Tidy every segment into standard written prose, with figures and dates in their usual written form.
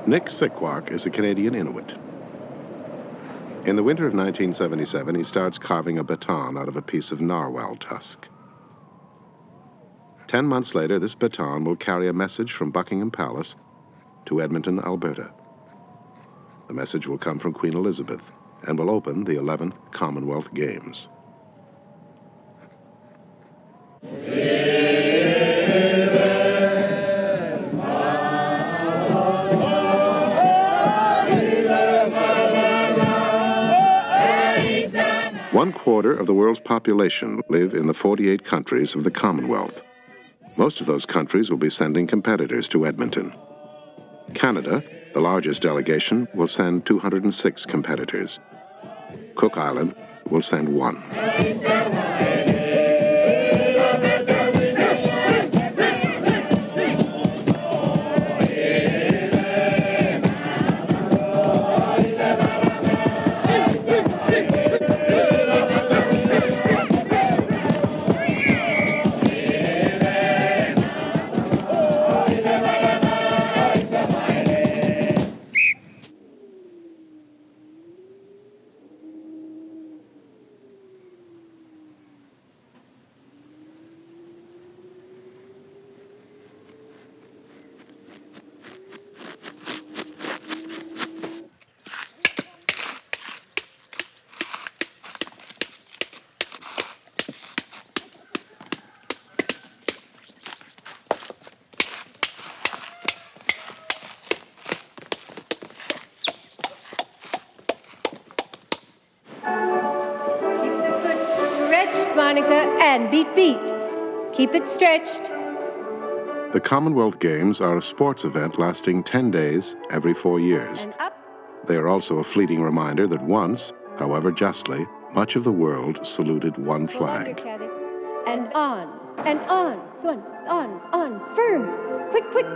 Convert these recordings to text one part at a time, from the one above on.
Nick Sikwak is a Canadian Inuit. In the winter of 1977, he starts carving a baton out of a piece of narwhal tusk. 10 months later, this baton will carry a message from Buckingham Palace to Edmonton, Alberta. The message will come from Queen Elizabeth and will open the 11th Commonwealth Games. One quarter of the world's population live in the 48 countries of the Commonwealth. Most of those countries will be sending competitors to Edmonton. Canada, the largest delegation, will send 206 competitors. Cook Island will send 1. Monica, and beat, beat. Keep it stretched. The Commonwealth Games are a sports event lasting 10 days every 4 years. And up. They are also a fleeting reminder that once, however justly, much of the world saluted one flag. And on, and on. Go on, firm. Quick, quick.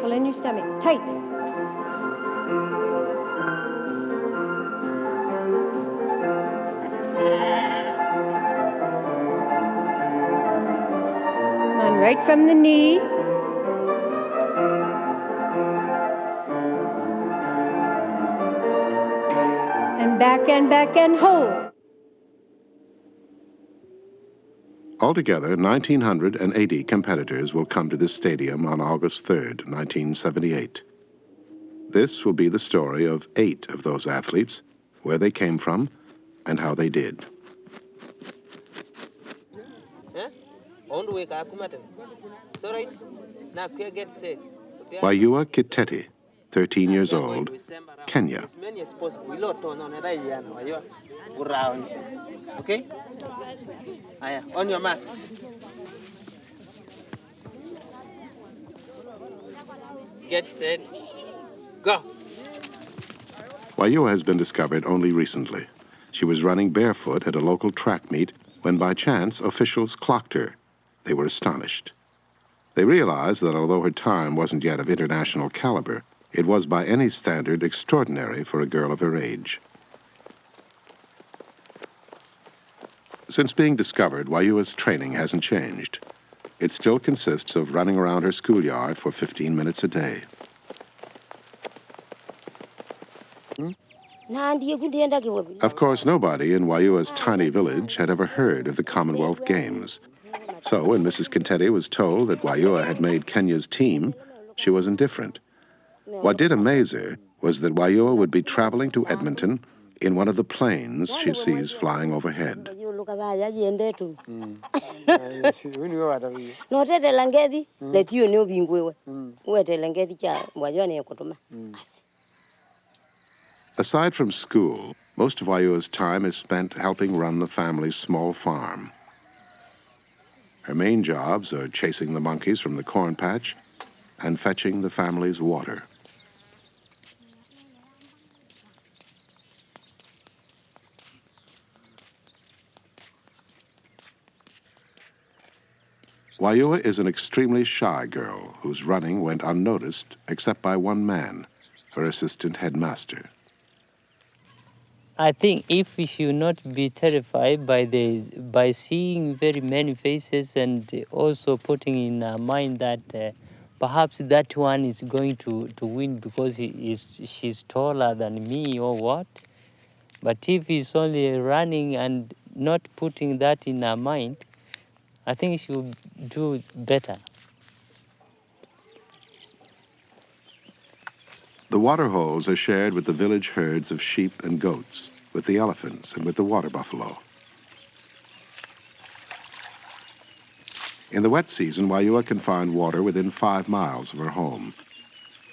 Pull in your stomach, tight. On right from the knee. And back and hold. Altogether, 1,980 competitors will come to this stadium on August 3rd, 1978. This will be the story of 8 of those athletes, where they came from, and how they did. Wayua Kitete, 13 years old, Kenya. Okay? On your marks. Get set. Go. Wayua has been discovered only recently. She was running barefoot at a local track meet when by chance officials clocked her. They were astonished. They realized that although her time wasn't yet of international caliber, it was by any standard extraordinary for a girl of her age. Since being discovered, Wayua's training hasn't changed. It still consists of running around her schoolyard for 15 minutes a day. Of course, nobody in Wayua's tiny village had ever heard of the Commonwealth Games. So when Mrs. Kitete was told that Wayua had made Kenya's team, she was indifferent. What did amaze her was that Wayua would be traveling to Edmonton in one of the planes she sees flying overhead. Aside from school, most of Wayua's time is spent helping run the family's small farm. Her main jobs are chasing the monkeys from the corn patch and fetching the family's water. Wayua is an extremely shy girl whose running went unnoticed except by one man, her assistant headmaster. I think if we should not be terrified by seeing very many faces and also putting in our mind that perhaps that one is going to win because she's taller than me or what. But if he's only running and not putting that in our mind, I think she will do better. The water holes are shared with the village herds of sheep and goats, with the elephants and with the water buffalo. In the wet season, Wayua can find water within 5 miles of her home.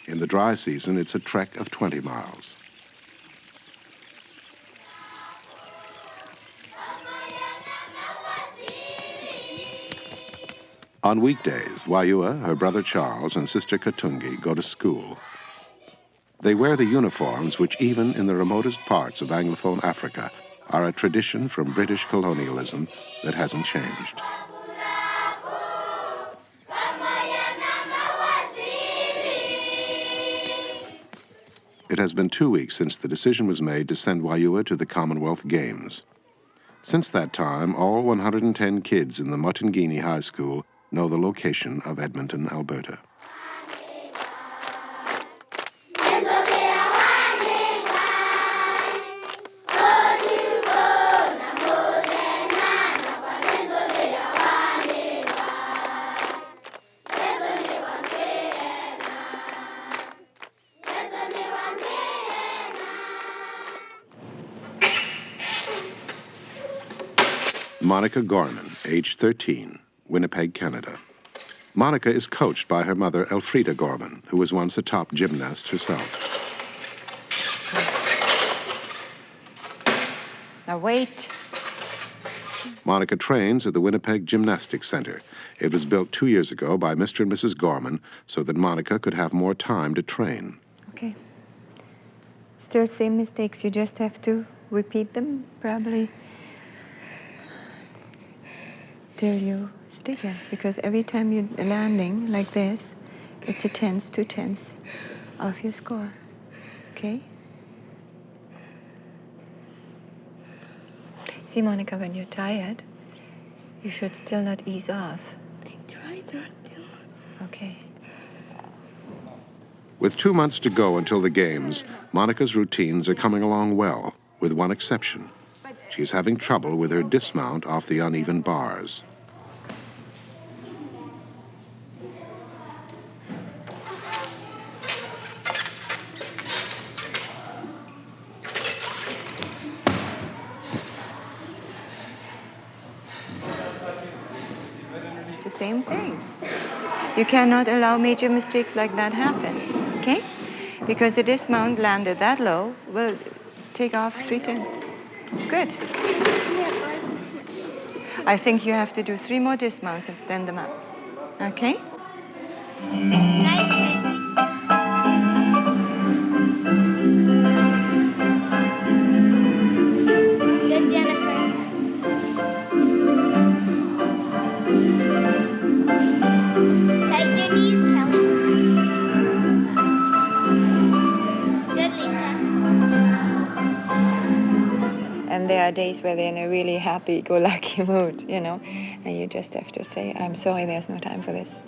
In the dry season, it's a trek of 20 miles. On weekdays, Wayua, her brother Charles, and sister Katungi go to school. They wear the uniforms which, even in the remotest parts of Anglophone Africa, are a tradition from British colonialism that hasn't changed. It has been 2 weeks since the decision was made to send Wayua to the Commonwealth Games. Since that time, all 110 kids in the Mutangini High School know the location of Edmonton, Alberta. Monica Gorman, age 13, Winnipeg, Canada. Monica is coached by her mother, Elfrida Gorman, who was once a top gymnast herself. Now wait. Monica trains at the Winnipeg Gymnastics Center. It was built 2 years ago by Mr. and Mrs. Gorman so that Monica could have more time to train. Okay. Still same mistakes. You just have to repeat them, probably, till you stick it. Because every time you're landing like this, it's a tenths, 2 tenths of your score. Okay? See, Monica, when you're tired, you should still not ease off. I tried that too. Okay. With 2 months to go until the Games, Monica's routines are coming along well, with one exception. She's having trouble with her dismount off the uneven bars. It's the same thing. You cannot allow major mistakes like that happen, okay? Because the dismount landed that low will take off 3 tenths. Good. I think you have to do 3 more dismounts and stand them up, okay? Nice, Tracy. Good, Jennifer. Tighten your knees, Kelly. Good, Lisa. And there are days where they're in a really happy-go-lucky mood, you know, and you just have to say, I'm sorry, there's no time for this.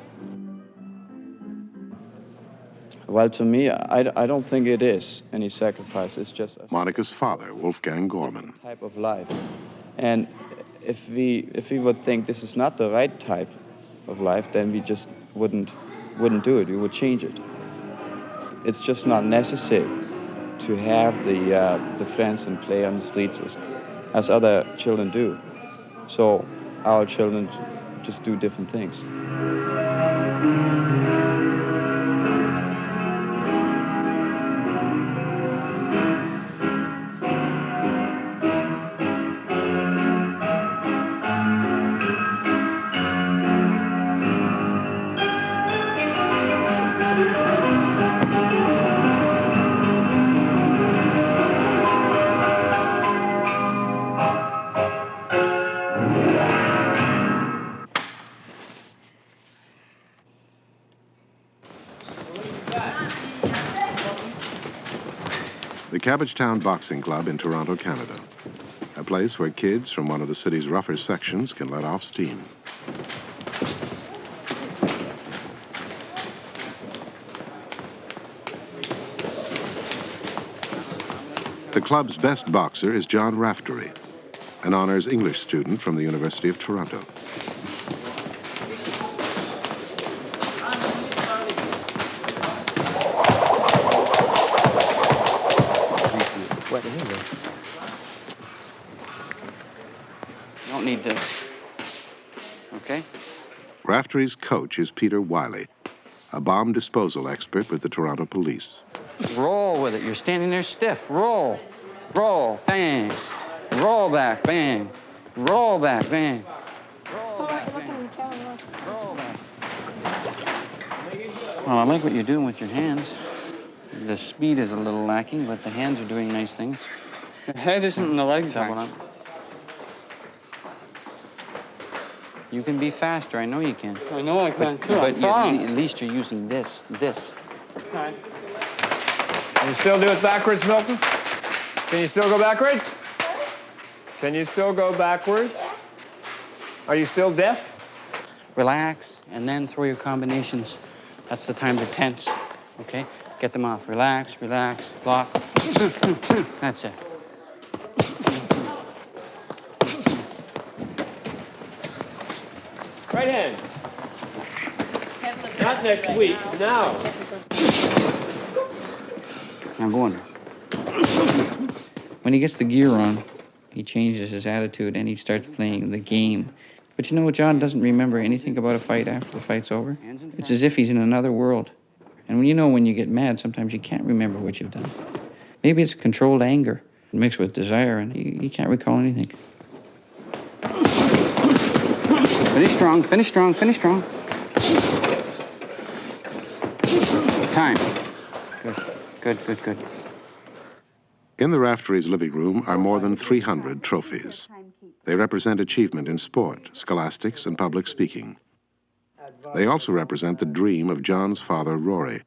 Well, to me, I don't think it is any sacrifice. It's just Monica's father, Wolfgang Gorman. type of life. And if we would think this is not the right type of life, then we just wouldn't do it. We would change it. It's just not necessary to have the friends and play on the streets as other children do. So our children just do different things. the Cabbagetown Boxing Club in Toronto, Canada, a place where kids from one of the city's rougher sections can let off steam. The club's best boxer is John Raftery, an honors English student from the University of Toronto. You don't need this, okay? Raftery's coach is Peter Wiley, a bomb disposal expert with the Toronto Police. Roll with it. You're standing there stiff. Roll. Roll. Bang. Roll back. Bang. Roll back. Bang. Roll back. Bang. Roll back. Well, I like what you're doing with your hands. The speed is a little lacking, but the hands are doing nice things. The head isn't in the legs. You can be faster. I know you can. I know I can, too. But at least you're using this. Okay. Can you still do it backwards, Milton? Can you still go backwards? Can you still go backwards? Are you still deaf? Relax, and then throw your combinations. That's the time to tense, okay? Get them off. Relax, relax, block. That's it. Right hand. Not next week, now. I'm going. When he gets the gear on, he changes his attitude and he starts playing the game. But you know, John doesn't remember anything about a fight after the fight's over. It's as if he's in another world. And when you get mad, sometimes you can't remember what you've done. Maybe it's controlled anger mixed with desire, and you can't recall anything. Finish strong, finish strong, finish strong. Time. Good. In the Raftery's living room are more than 300 trophies. They represent achievement in sport, scholastics, and public speaking. They also represent the dream of John's father, Rory,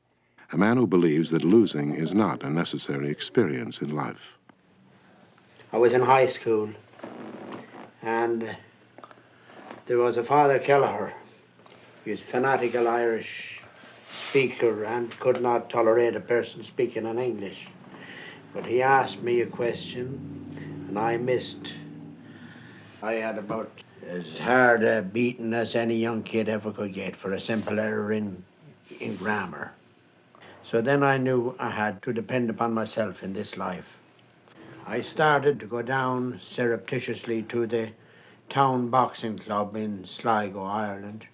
a man who believes that losing is not a necessary experience in life. I was in high school, and there was a Father Kelleher. He was a fanatical Irish speaker and could not tolerate a person speaking in English. But he asked me a question, and I missed. I had about as hard a beating as any young kid ever could get for a simple error in grammar. So then I knew I had to depend upon myself in this life. I started to go down surreptitiously to the town boxing club in Sligo, Ireland,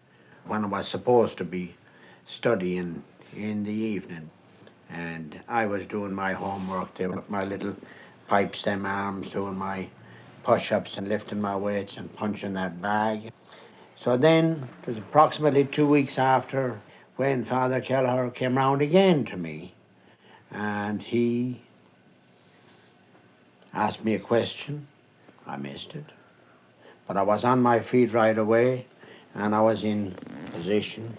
when I was supposed to be studying in the evening. And I was doing my homework there with my little pipe stem arms, doing my push-ups and lifting my weights and punching that bag. So then, it was approximately 2 weeks after when Father Kelleher came round again to me, and he asked me a question. I missed it. But I was on my feet right away, and I was in position.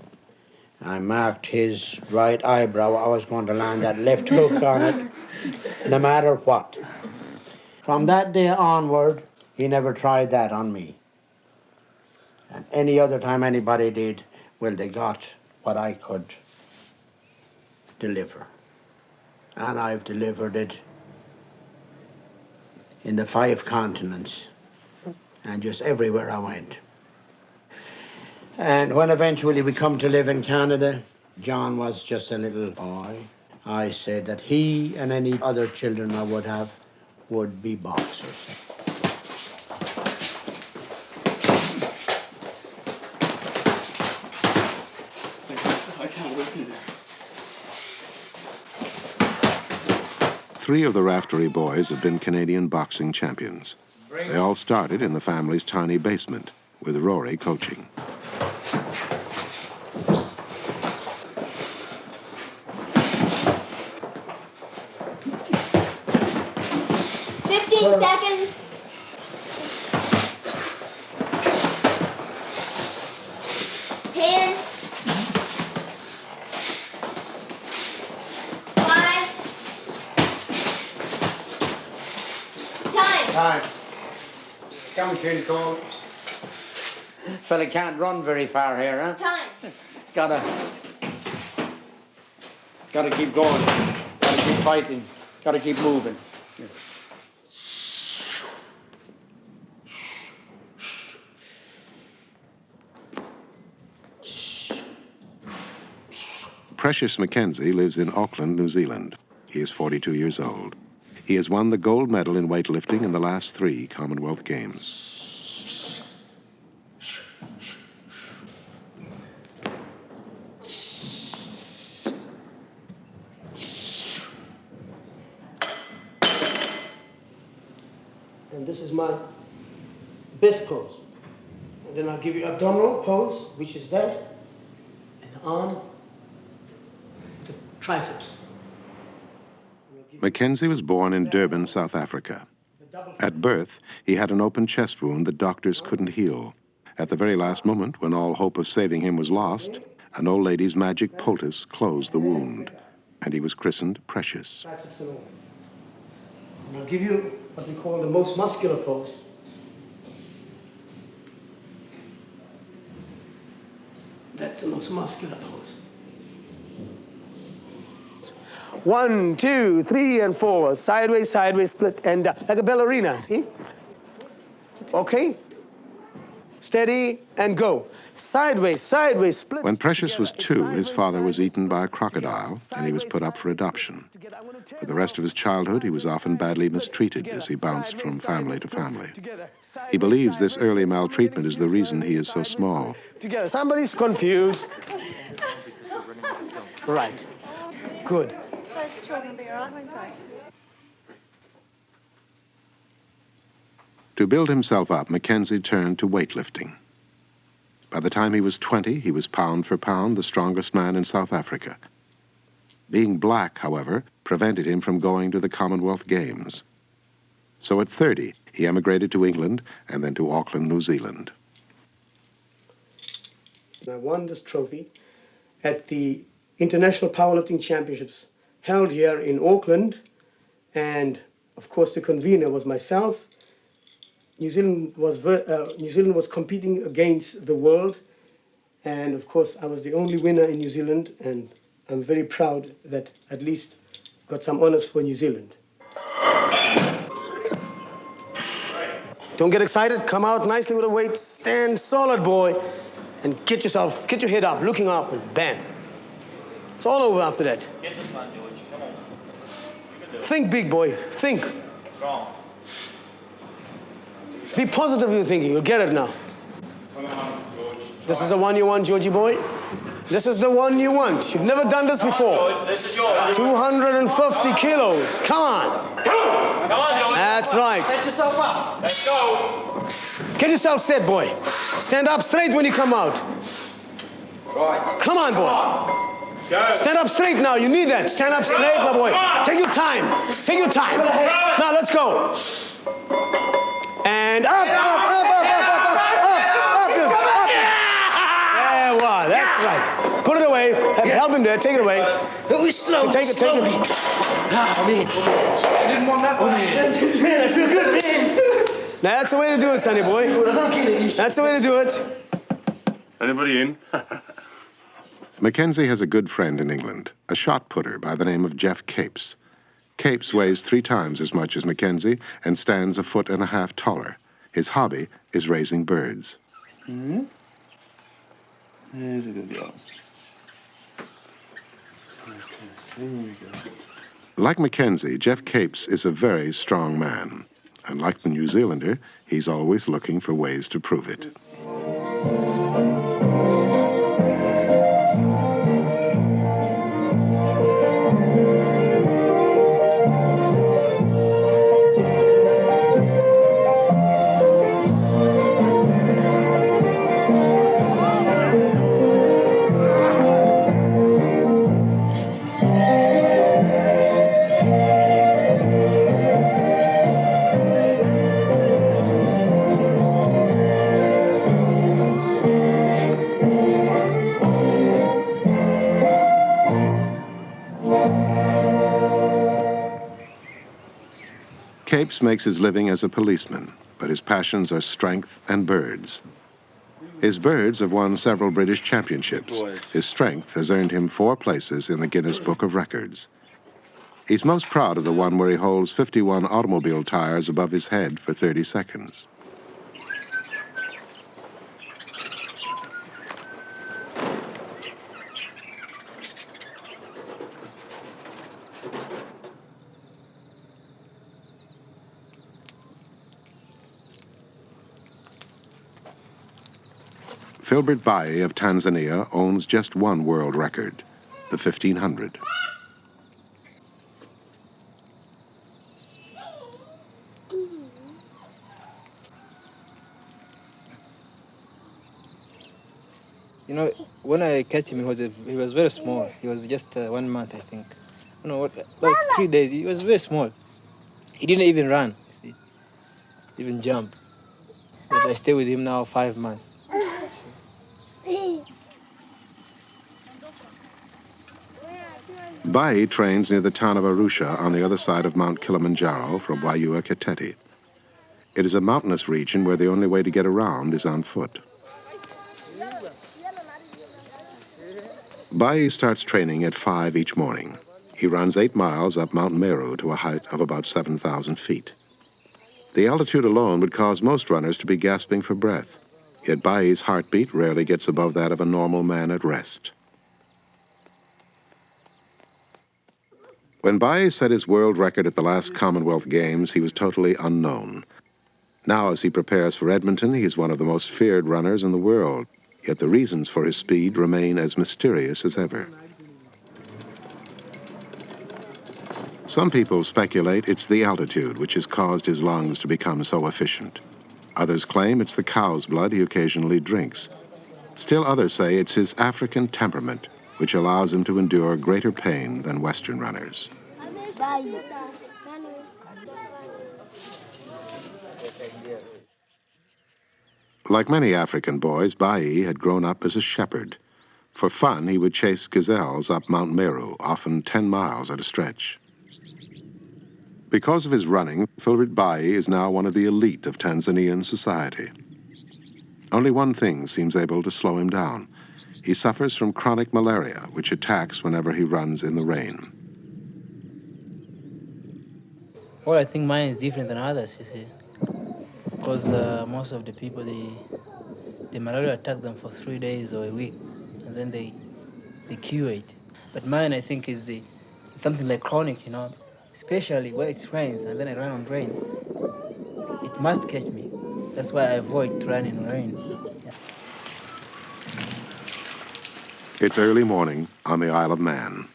I marked his right eyebrow. I was going to land that left hook on it, no matter what. From that day onward, he never tried that on me. And any other time anybody did, well, they got what I could deliver. And I've delivered it in the 5 continents and just everywhere I went. And when eventually we come to live in Canada, John was just a little boy. I said that he and any other children I would have would be boxers. Three of the Raftery boys have been Canadian boxing champions. They all started in the family's tiny basement, with Rory coaching. Seconds. 10. 5. Come, Shane Cole. Fella can't run very far here, huh? Time. Gotta keep going. Gotta keep fighting. Gotta keep moving. Here. Precious Mackenzie lives in Auckland, New Zealand. He is 42 years old. He has won the gold medal in weightlifting in the last 3 Commonwealth Games. And this is my best pose. And then I'll give you abdominal pose, which is that, and arm, the triceps. Mackenzie was born in Durban, South Africa. At birth, he had an open chest wound that doctors couldn't heal. At the very last moment, when all hope of saving him was lost, an old lady's magic poultice closed the wound, and he was christened Precious. Triceps and all. And I'll give you what we call the most muscular pose. That's the most muscular pose. 1, 2, 3, and 4. Sideways, sideways, split, and like a ballerina, see? Okay? Steady, and go. Sideways, sideways, split. When Precious was 2, his father was eaten by a crocodile, and he was put up for adoption. For the rest of his childhood, he was often badly mistreated as he bounced from family to family. He believes this early maltreatment is the reason he is so small. Together. Somebody's confused. Right. Good. To build himself up, Mackenzie turned to weightlifting. By the time he was 20, he was pound for pound the strongest man in South Africa. Being black, however, prevented him from going to the Commonwealth Games. So at 30, he emigrated to England and then to Auckland, New Zealand. I won this trophy at the International Powerlifting Championships held here in Auckland, and of course the convener was myself. New Zealand was competing against the world, and of course I was the only winner in New Zealand, and I'm very proud that at least got some honors for New Zealand. Don't get excited, come out nicely with a weight, stand solid, boy, and get your head up, looking up, and bam. It's all over after that. Get this one, George, come on. Think big, boy, think. Strong. Be positive in your thinking, you'll get it now. Come on, George. This is the one you want, Georgie boy. This is the one you want. You've never done this before. Come on, George. This is yours. 250 kilos. Come on. Come on, George. That's right. Set yourself up. Let's go. Get yourself set, boy. Stand up straight when you come out. Right. Come on, boy. Go. Stand up straight now. You need that. Stand up straight, my boy. Take your time. Take your time. Now, let's go. And up, up. Yeah, wow, that's right. Put it away. Help him there. Take it away. Slow. Take it. I didn't want that one. Man, I feel good, man. That's the way to do it, sonny boy. That's the way to do it. Anybody in? Mackenzie has a good friend in England, a shot putter by the name of Jeff Capes. Capes weighs 3 times as much as Mackenzie and stands 1.5 feet taller. His hobby is raising birds. Mm-hmm. There's a good girl. Okay, here we go. Like Mackenzie, Jeff Capes is a very strong man. And like the New Zealander, he's always looking for ways to prove it. Capes makes his living as a policeman, but his passions are strength and birds. His birds have won several British championships. His strength has earned him 4 places in the Guinness Book of Records. He's most proud of the one where he holds 51 automobile tires above his head for 30 seconds. Filbert Bayi of Tanzania owns just one world record, the 1500. You know, when I catch him, he was very small. He was just 1 month, I think. You know, like 3 days. He was very small. He didn't even run, you see, even jump. But I stay with him now 5 months. Bayi trains near the town of Arusha on the other side of Mount Kilimanjaro from Wayiwa Kitete. It is a mountainous region where the only way to get around is on foot. Bayi starts training at 5 each morning. He runs 8 miles up Mount Meru to a height of about 7,000 feet. The altitude alone would cause most runners to be gasping for breath, yet Bayi's heartbeat rarely gets above that of a normal man at rest. When Bayi set his world record at the last Commonwealth Games, he was totally unknown. Now, as he prepares for Edmonton, he is one of the most feared runners in the world, yet the reasons for his speed remain as mysterious as ever. Some people speculate it's the altitude which has caused his lungs to become so efficient. Others claim it's the cow's blood he occasionally drinks. Still others say it's his African temperament, which allows him to endure greater pain than Western runners. Like many African boys, Bayi had grown up as a shepherd. For fun, he would chase gazelles up Mount Meru, often 10 miles at a stretch. Because of his running, Filbert Bayi is now one of the elite of Tanzanian society. Only one thing seems able to slow him down. He suffers from chronic malaria, which attacks whenever he runs in the rain. Well, I think mine is different than others, you see. Because most of the people, the malaria attack them for 3 days or a week, and then they cure it. But mine, I think, is something like chronic, you know, especially where it rains, and then I run on rain. It must catch me. That's why I avoid running in rain. Yeah. It's early morning on the Isle of Man.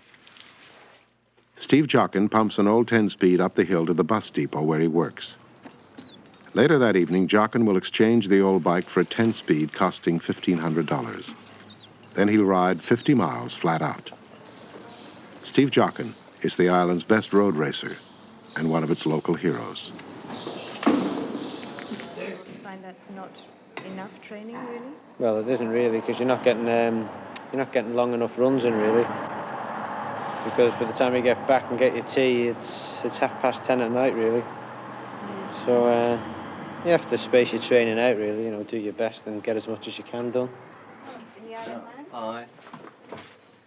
Steve Jochen pumps an old 10-speed up the hill to the bus depot where he works. Later that evening, Jochen will exchange the old bike for a 10-speed costing $1,500. Then he'll ride 50 miles flat out. Steve Jochen is the island's best road racer and one of its local heroes. You find that's not enough training, really? Well, it isn't really, because you're not getting long enough runs in, really. Because by the time you get back and get your tea, it's 10:30 at night, really. So you have to space your training out, really. You know, do your best and get as much as you can done.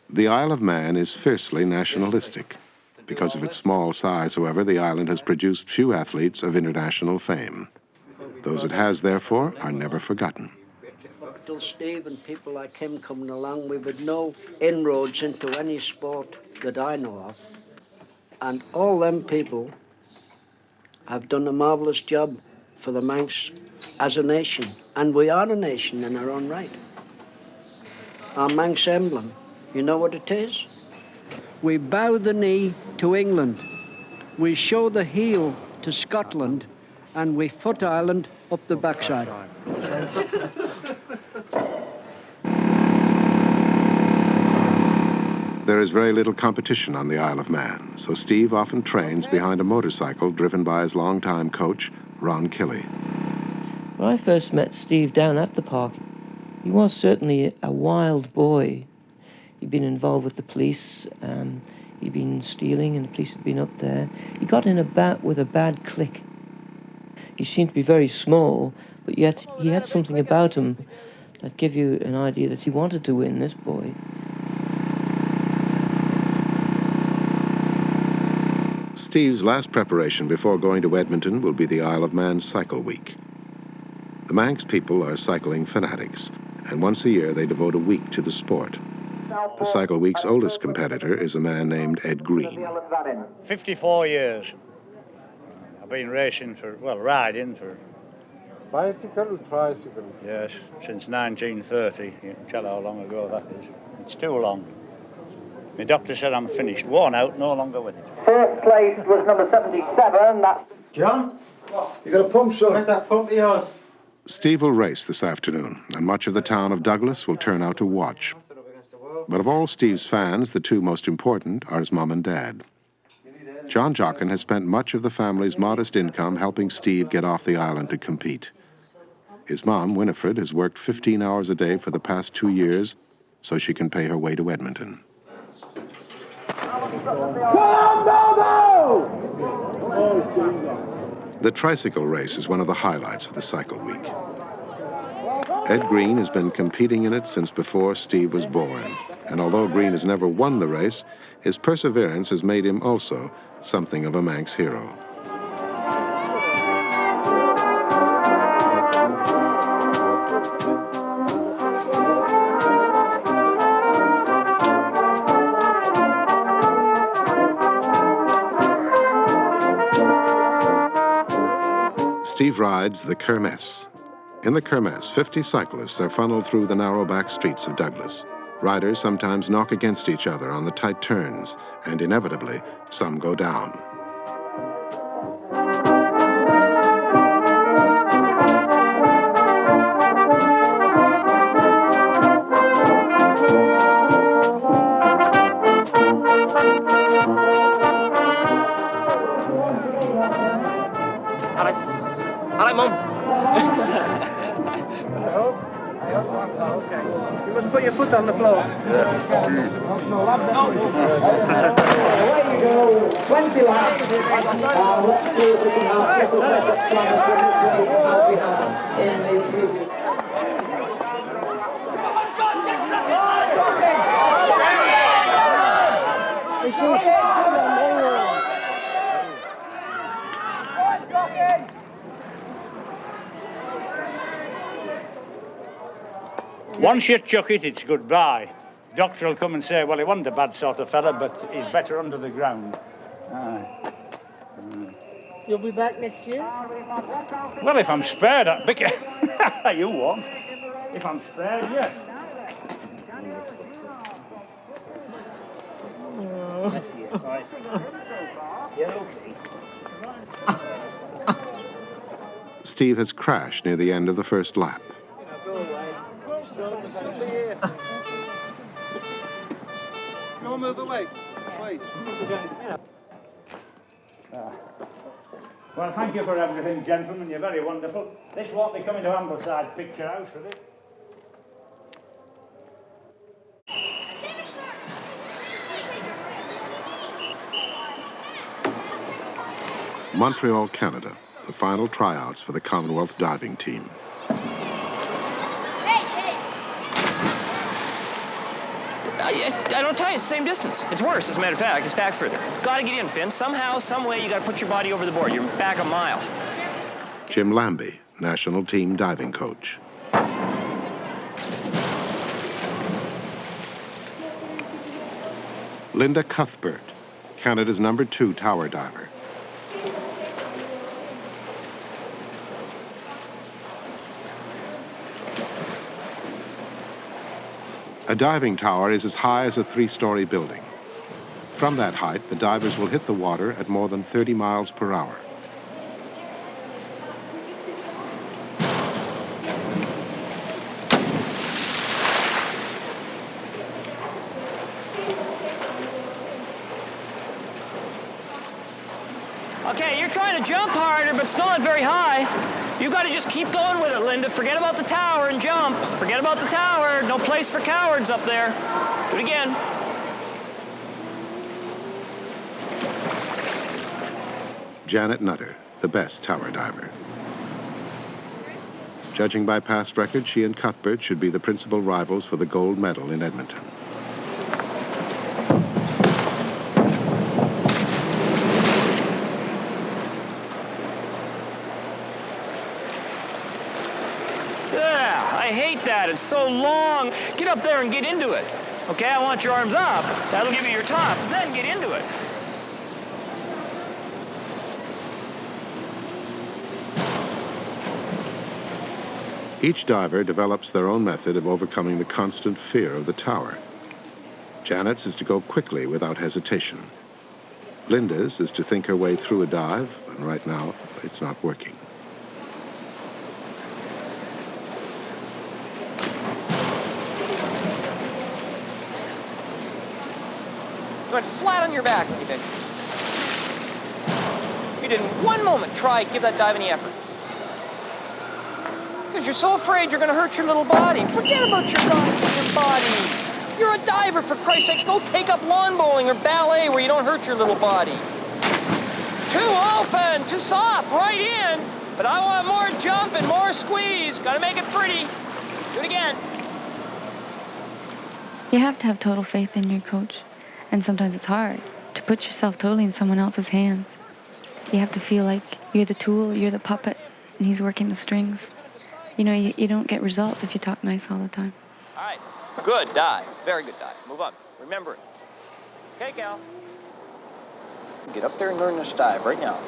The Isle of Man is fiercely nationalistic. Because of its small size, however, the island has produced few athletes of international fame. Those it has, therefore, are never forgotten. Till Steve and people like him coming along, we've had no inroads into any sport that I know of. And all them people have done a marvellous job for the Manx as a nation. And we are a nation in our own right. Our Manx emblem, you know what it is? We bow the knee to England. We show the heel to Scotland, and we foot Ireland up the backside. There is very little competition on the Isle of Man, so Steve often trains behind a motorcycle driven by his longtime coach, Ron Kelly. When I first met Steve down at the park, he was certainly a wild boy. He'd been involved with the police, he'd been stealing and the police had been up there. He got in a bout with a bad clique. He seemed to be very small, but yet he had something about him that gave you an idea that he wanted to win, this boy. Steve's last preparation before going to Edmonton will be the Isle of Man Cycle Week. The Manx people are cycling fanatics, and once a year they devote a week to the sport. The Cycle Week's oldest competitor is a man named Ed Green. 54 years. I've been racing for, well, riding for... Bicycle or tricycle? Yes, since 1930. You can tell how long ago that is. It's too long. My doctor said I'm finished, worn out, no longer with it. Fourth place was number 77, that's... John? You got a pump, son? Where's that pump of yours? Steve will race this afternoon, and much of the town of Douglas will turn out to watch. But of all Steve's fans, the two most important are his mom and dad. John Jochen has spent much of the family's modest income helping Steve get off the island to compete. His mom, Winifred, has worked 15 hours a day for the past 2 years so she can pay her way to Edmonton. The tricycle race is one of the highlights of the Cycle Week. Ed Green has been competing in it since before Steve was born, and although Green has never won the race, his perseverance has made him also something of a Manx hero. Steve rides the Kermesse. In the Kermesse, 50 cyclists are funneled through the narrow back streets of Douglas. Riders sometimes knock against each other on the tight turns, and inevitably, some go down. All right, Mum. Okay. You must put your foot on the floor. Away you go. 20 laps. Let's see if we can have triple perfect slides in this race as we have in the previous. Once you chuck it, it's goodbye. Doctor will come and say, well, he wasn't a bad sort of fella, but he's better under the ground. You'll be back next year? Well, if I'm spared, you won't. If I'm spared, yes. Steve has crashed near the end of the first lap. Go move away, please. Well, thank you for everything, gentlemen. You're very wonderful. This won't be coming to Ambleside's picture house, will it? Montreal, Canada, the final tryouts for the Commonwealth diving team. I don't tell you, it's the same distance. It's worse, as a matter of fact. It's back further. Gotta get in, Finn. Somehow, some way, you gotta put your body over the board. You're back a mile. Jim Lambie, national team diving coach. Linda Cuthbert, Canada's #2 tower diver. A diving tower is as high as a 3-story building. From that height, the divers will hit the water at more than 30 miles per hour. Okay, you're trying to jump harder, but it's not very high. You got to just keep going with it, Linda. Forget about the tower and jump. Forget about the tower. No place for cowards up there. Do it again. Janet Nutter, the best tower diver. Judging by past record, she and Cuthbert should be the principal rivals for the gold medal in Edmonton. I hate that. It's so long. Get up there and get into it. Okay, I want your arms up. That'll give you your top. Then get into it. Each diver develops their own method of overcoming the constant fear of the tower. Janet's is to go quickly without hesitation. Linda's is to think her way through a dive, and right now, it's not working. You went flat on your back, you did. You didn't one moment try give that dive any effort. Because you're so afraid you're going to hurt your little body. Forget about your body. You're a diver, for Christ's sakes. Go take up lawn bowling or ballet where you don't hurt your little body. Too open, too soft, right in. But I want more jump and more squeeze. Got to make it pretty. Do it again. You have to have total faith in your coach. And sometimes it's hard to put yourself totally in someone else's hands. You have to feel like you're the tool, you're the puppet, and he's working the strings. You know, you don't get results if you talk nice all the time. All right. Good dive. Very good dive. Move on. Remember it. Okay, Cal. Get up there and learn this dive right now.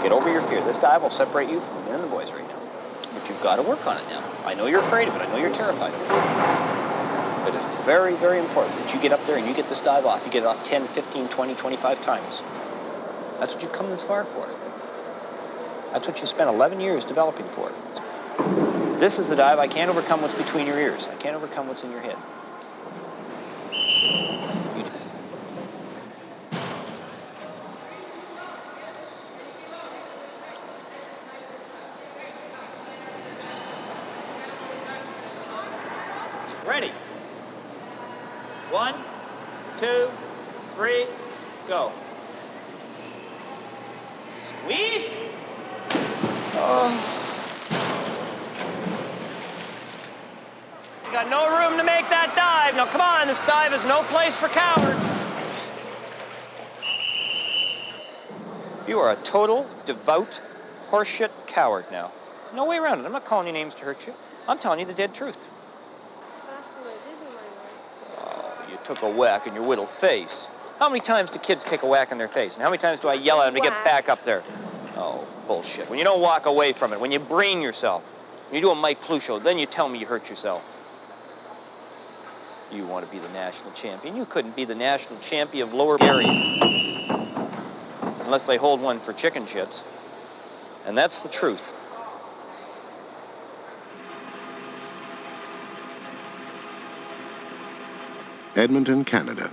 Get over your fear. This dive will separate you from the men and the boys right now. But you've got to work on it now. I know you're afraid of it. I know you're terrified of it. But it's very, very important that you get up there and you get this dive off. You get it off 10, 15, 20, 25 times. That's what you've come this far for. That's what you spent 11 years developing for. This is the dive. I can't overcome what's between your ears. I can't overcome what's in your head. Ready? 1, 2, 3, go. Squeeze. Oh. You got no room to make that dive. Now come on, this dive is no place for cowards. You are a total, devout, horseshit coward now. No way around it. I'm not calling you names to hurt you. I'm telling you the dead truth. You took a whack in your little face. How many times do kids take a whack in their face? And how many times do I yell at them to get back up there? Oh, bullshit. When you don't walk away from it, when you brain yourself, when you do a Mike Pluto, then you tell me you hurt yourself. You want to be the national champion. You couldn't be the national champion of Lower Bulgaria unless they hold one for chicken shits. And that's the truth. Edmonton, Canada,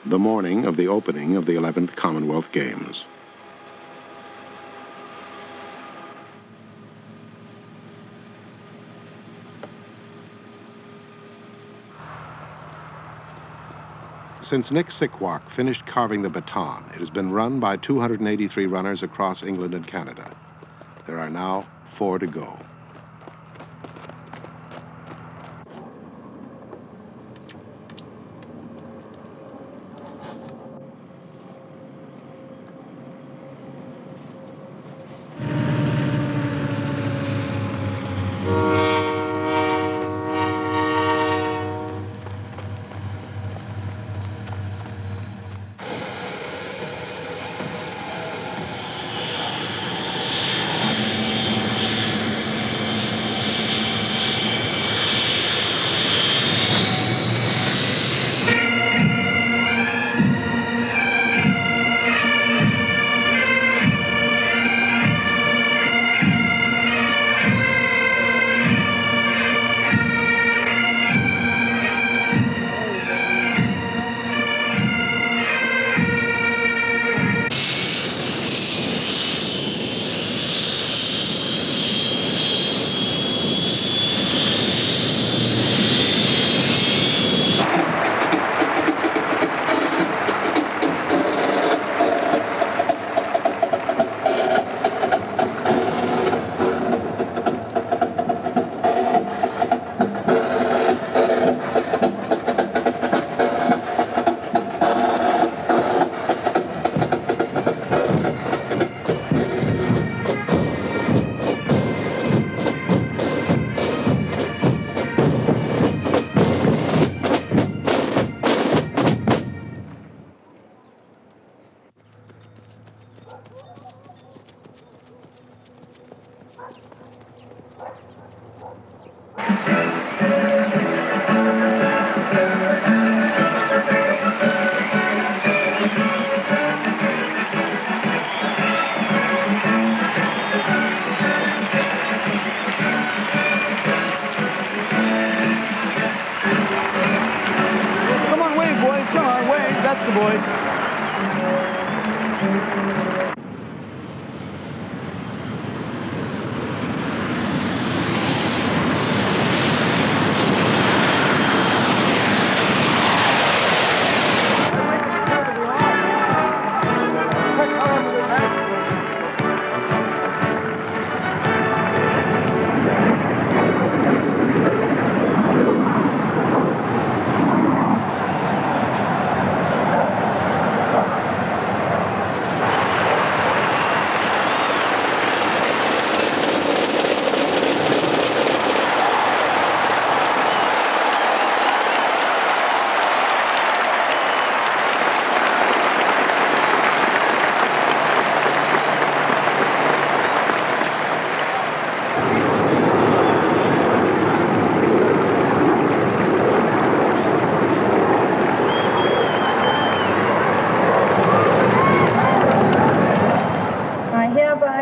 the morning of the opening of the 11th Commonwealth Games. Since Nick Sikwak finished carving the baton, it has been run by 283 runners across England and Canada. There are now 4 to go. Watch the boys.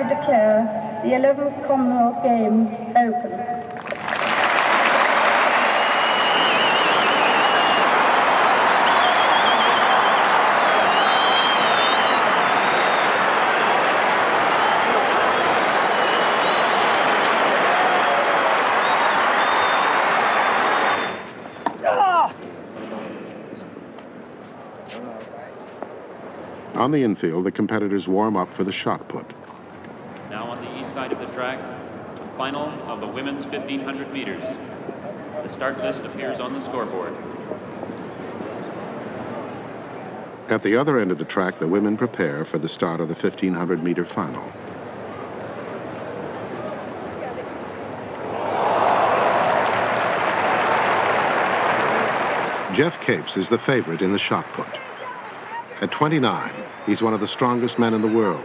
Declare the 11th Commonwealth Games open. On the infield, the competitors warm up for the shot put. Now on the east side of the track, the final of the women's 1,500 meters. The start list appears on the scoreboard. At the other end of the track, the women prepare for the start of the 1,500-meter final. Jeff Capes is the favorite in the shot put. At 29, he's one of the strongest men in the world.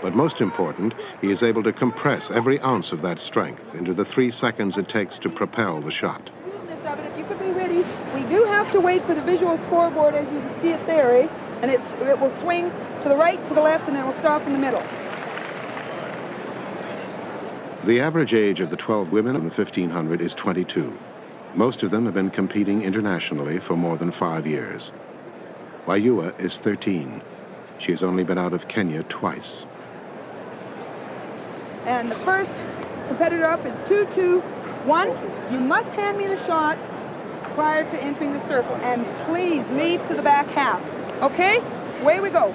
But most important, he is able to compress every ounce of that strength into the 3 seconds it takes to propel the shot. If you could be ready, we do have to wait for the visual scoreboard as you can see it there, eh? And it will swing to the right, to the left, and then it will stop in the middle. The average age of the 12 women in the 1,500 is 22. Most of them have been competing internationally for more than 5 years. Waiua is 13. She has only been out of Kenya twice. And the first competitor up is 2-2-1. You must hand me the shot prior to entering the circle. And please leave to the back half. Okay? Away we go.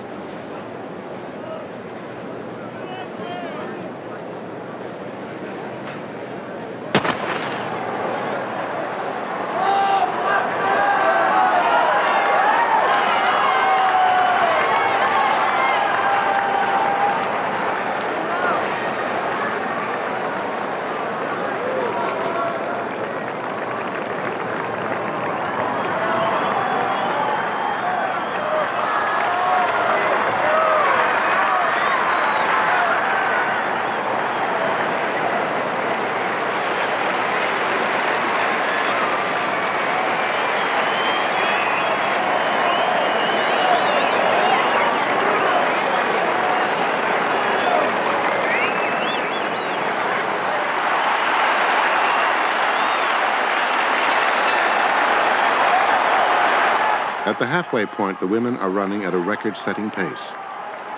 At the halfway point, the women are running at a record-setting pace.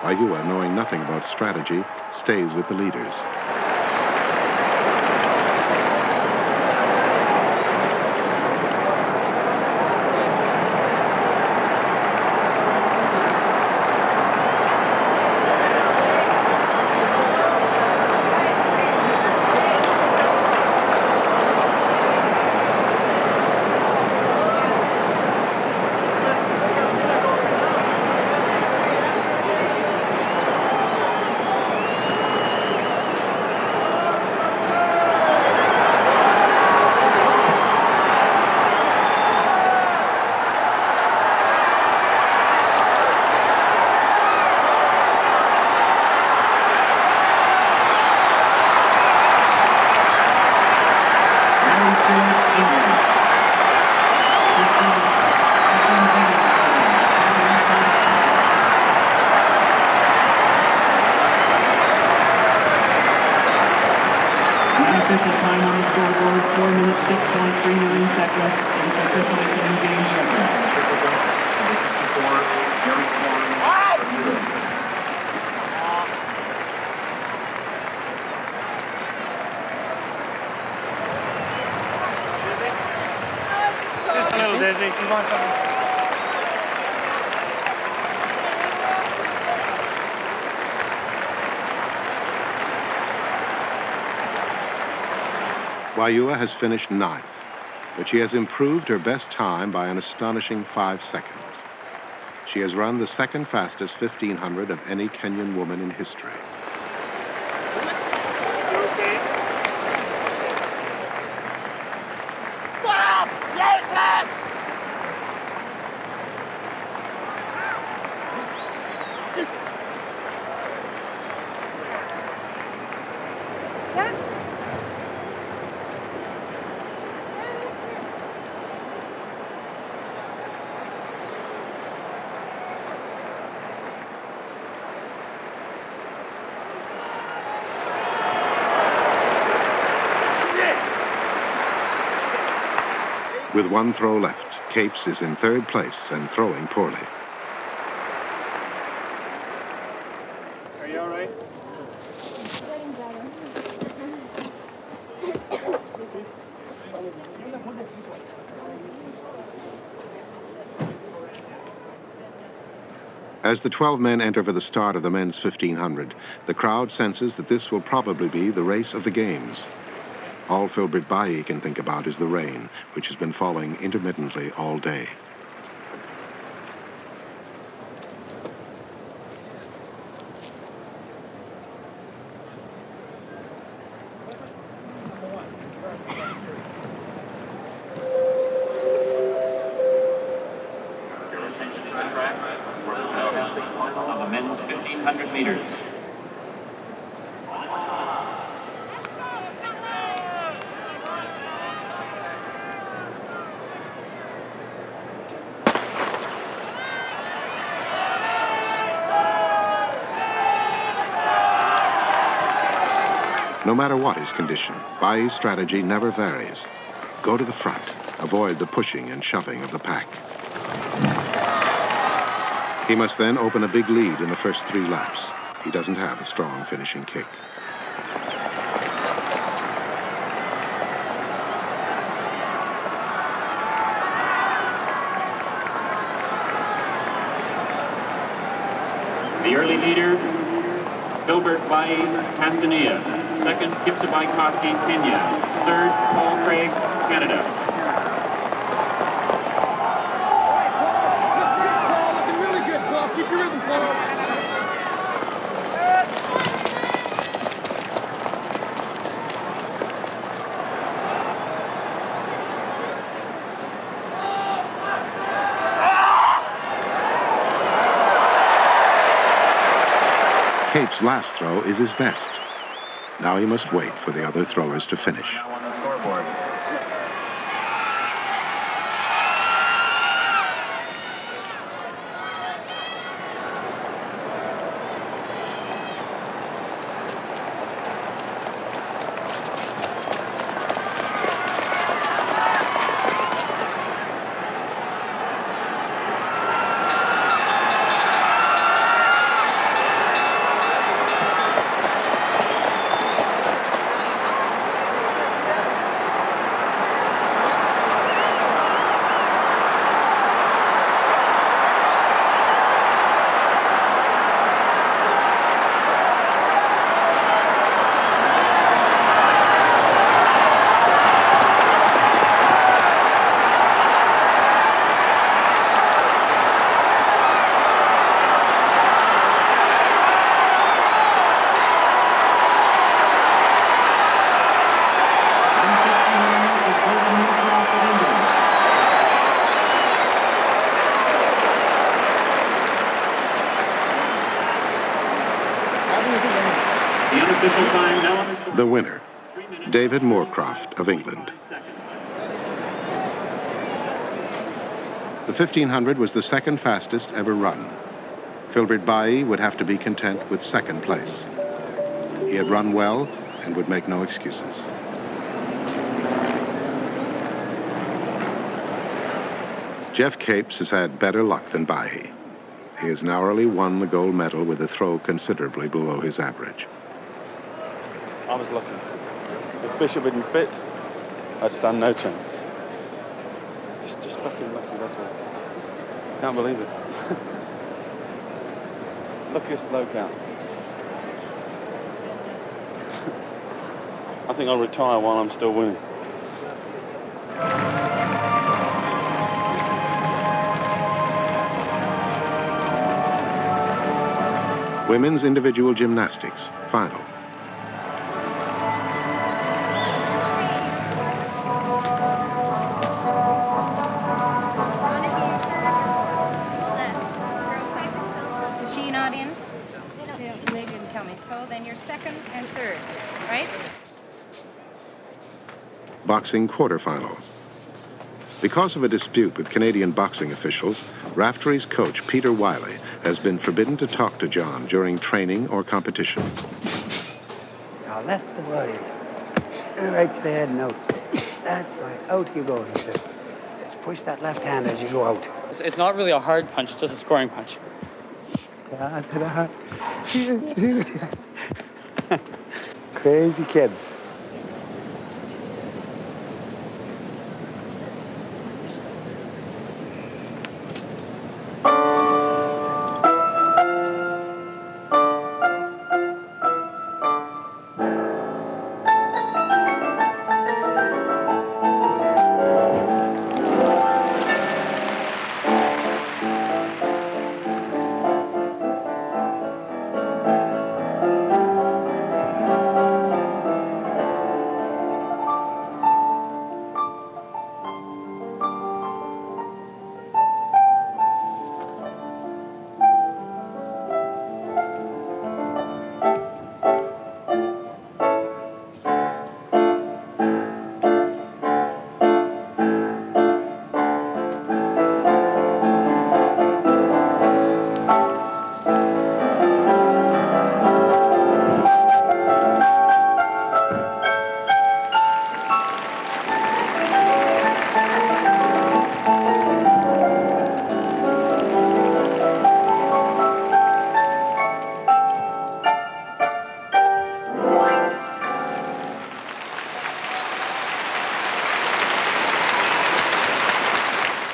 Waiua, knowing nothing about strategy, stays with the leaders. Official time on the scoreboard, 4 minutes, 6.39 seconds. Official Games record. Waiyua has finished 9th, but she has improved her best time by an astonishing 5 seconds. She has run the second fastest 1500 of any Kenyan woman in history. With 1 throw left, Capes is in 3rd place and throwing poorly. Are you all right? As the 12 men enter for the start of the men's 1500, the crowd senses that this will probably be the race of the games. All Philbert Bayi can think about is the rain, which has been falling intermittently all day. Your attention to the track for the final of the men's 1500 meters. No matter what his condition, Bayi's strategy never varies. Go to the front, avoid the pushing and shoving of the pack. He must then open a big lead in the first 3 laps. He doesn't have a strong finishing kick. The early leader, Philbert Bayi, Tanzania. Second, Kipsabai Koski, Kenya. Third, Paul Craig, Canada. Looking really good, Paul. Keep your rhythm, Paul. Cape's last throw is his best. Now he must wait for the other throwers to finish. Now on the scoreboard. The winner, David Moorcroft of England. The 1500 was the second fastest ever run. Philbert Bayi would have to be content with 2nd place. He had run well and would make no excuses. Jeff Capes has had better luck than Bayi. He has narrowly won the gold medal with a throw considerably below his average. I was lucky. If Bishop had been fit, I'd stand no chance. Just fucking lucky, that's all. Can't believe it. Luckiest bloke out. I think I'll retire while I'm still winning. Women's individual gymnastics, final. Is she not in? They didn't tell me. So then you're second and third, right? Boxing quarterfinals. Because of a dispute with Canadian boxing officials, Raftery's coach, Peter Wiley, has been forbidden to talk to John during training or competition. Now left the body, right to the head and out. That's right, out you go, he said. Just push that left hand as you go out. It's not really a hard punch, it's just a scoring punch. Crazy kids.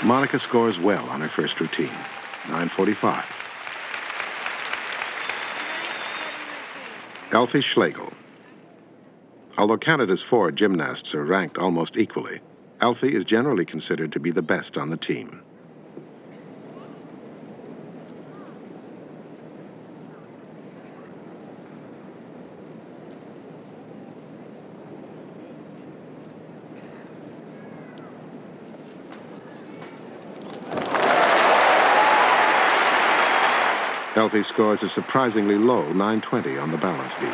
Monica scores well on her first routine, 9:45. Elfie Schlegel. Although Canada's 4 gymnasts are ranked almost equally, Elfie is generally considered to be the best on the team. Elfie scores a surprisingly low 9:20 on the balance beam.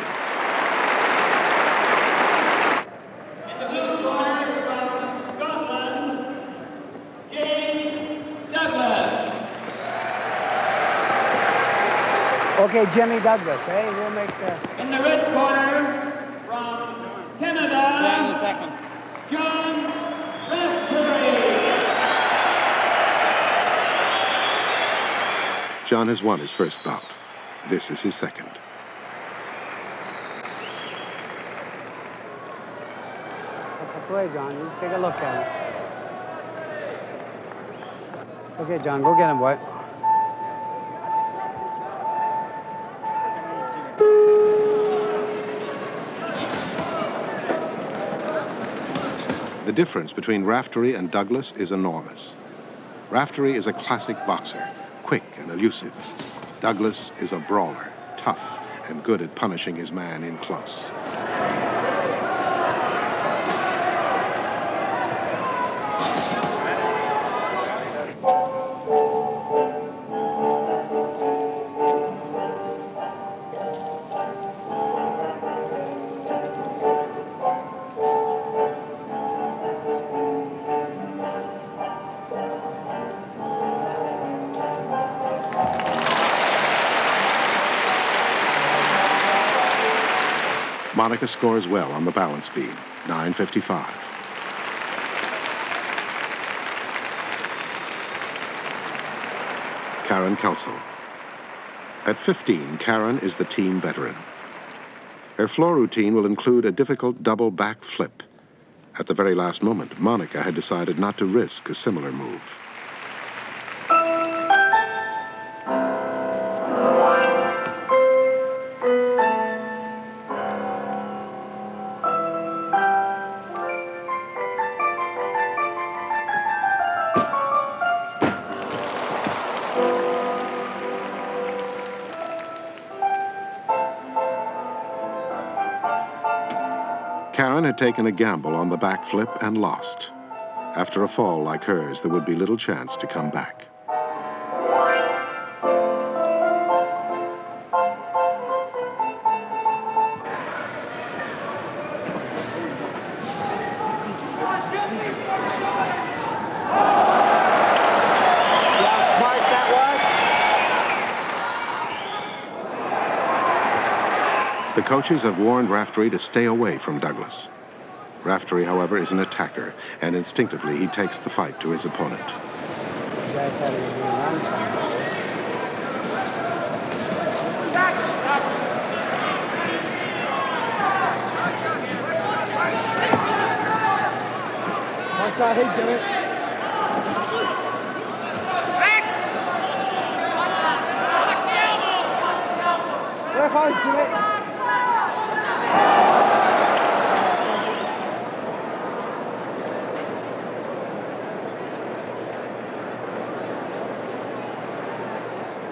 Okay, Jimmy Douglas, hey, we'll make the... In the red corner, from Canada, John Raftery. John has won his first bout. This is his second. That's the way, John. You take a look at him. Okay, John, go get him, boy. The difference between Raftery and Douglas is enormous. Raftery is a classic boxer, quick and elusive. Douglas is a brawler, tough and good at punishing his man in close. Monica scores well on the balance beam, 9:55. Karen Kelsel. At 15, Karen is the team veteran. Her floor routine will include a difficult double back flip. At the very last moment, Monica had decided not to risk a similar move. Karen had taken a gamble on the backflip and lost. After a fall like hers, there would be little chance to come back. The coaches have warned Raftery to stay away from Douglas. Raftery, however, is an attacker, and instinctively he takes the fight to his opponent. One side, hey, Jimmy. Left eyes, Jimmy.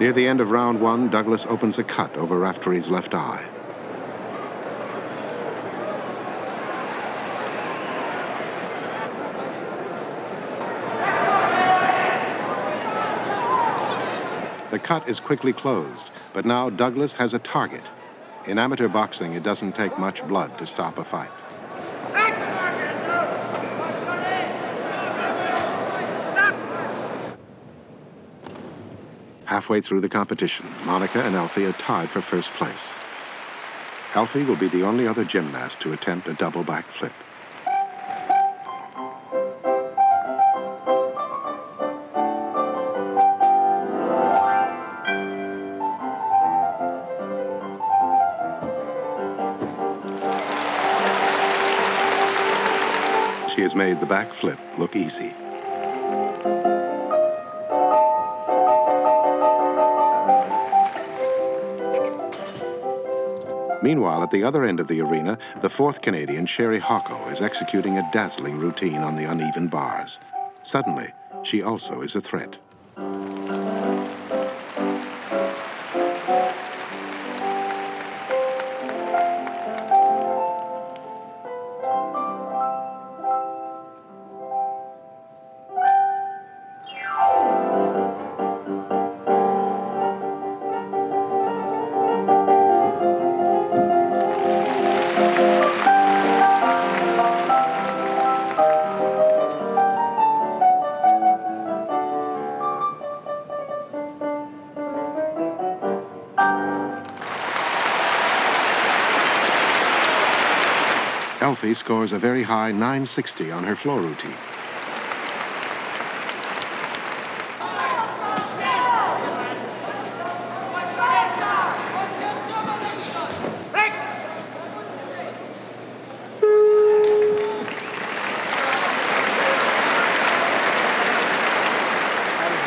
Near the end of round one, Douglas opens a cut over Raftery's left eye. The cut is quickly closed, but now Douglas has a target. In amateur boxing, it doesn't take much blood to stop a fight. Halfway through the competition, Monica and Elfie are tied for first place. Elfie will be the only other gymnast to attempt a double backflip. She has made the backflip look easy. Meanwhile, at the other end of the arena, the fourth Canadian, Sherry Hocko, is executing a dazzling routine on the uneven bars. Suddenly, she also is a threat. Elfie scores a very high 960 on her floor routine.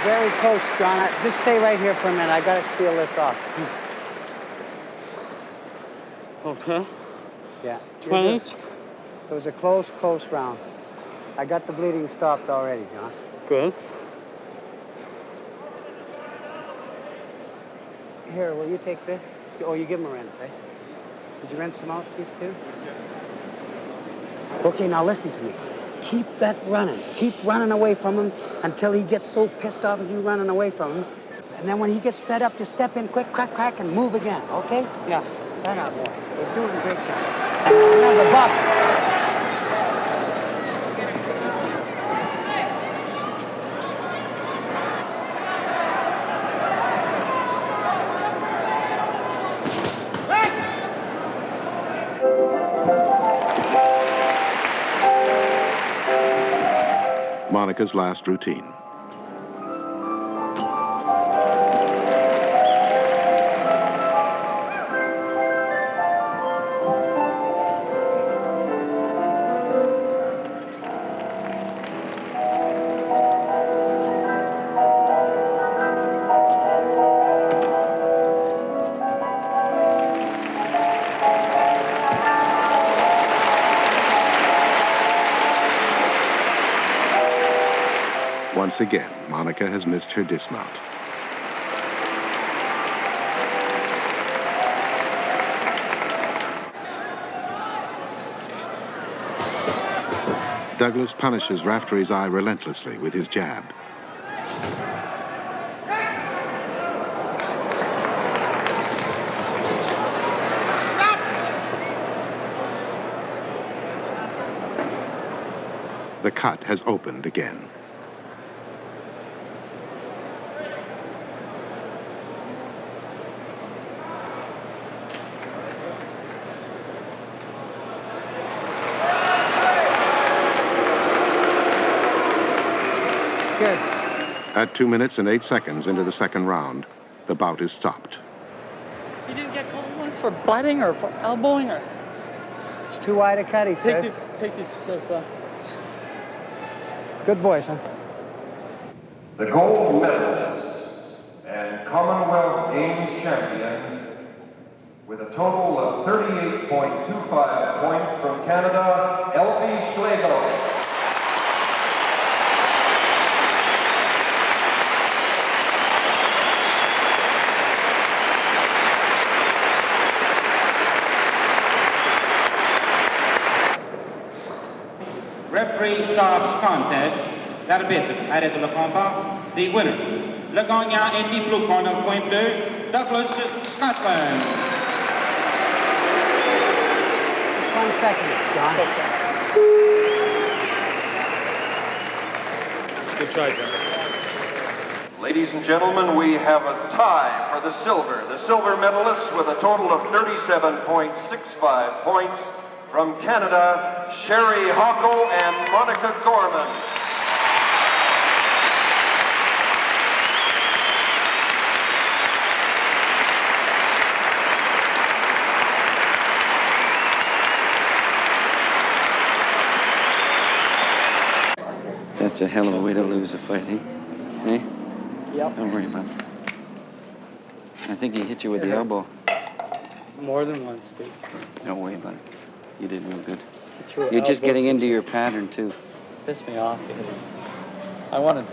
Very close, John. Just stay right here for a minute. I got to seal this off. Okay. Yeah. 20s? It was a close round. I got the bleeding stopped already, John. Good. Here, will you take this? Oh, you give him a rinse, eh? Did you rinse them out, these two? Okay, now listen to me. Keep that running. Keep running away from him until he gets so pissed off at you running away from him. And then when he gets fed up, just step in quick, crack, crack, and move again, okay? Yeah. Right out, boy. You're doing great, guys. Remember, boxing. Monica's last routine. Once again, Monica has missed her dismount. Douglas punishes Raftery's eye relentlessly with his jab. The cut has opened again. Good. At 2 minutes and 8 seconds into the second round, the bout is stopped. You didn't get called once for butting or for elbowing or? It's too wide a cut, he says. Take these clips off. Good boys, huh? The gold medalist and Commonwealth Games champion with a total of 38.25 points from Canada, Elfie Schlegel. Referee stops contest. L'arbitre arrête le combat. The winner, le gagnant est du blue corner, point bleu, Douglas, Scotland. Just 1 second, John. Good try, John. Ladies and gentlemen, we have a tie for the silver. The silver medalists with a total of 37.65 points from Canada, Sherry Hockle and Monica Gorman. That's a hell of a way to lose a fight, eh? Eh? Yep. Don't worry about it. I think he hit you with the elbow. More than once, but Don't worry about it. You did real good. threw You're just getting elbows. into your pattern, too. Pissed me off because I wanted.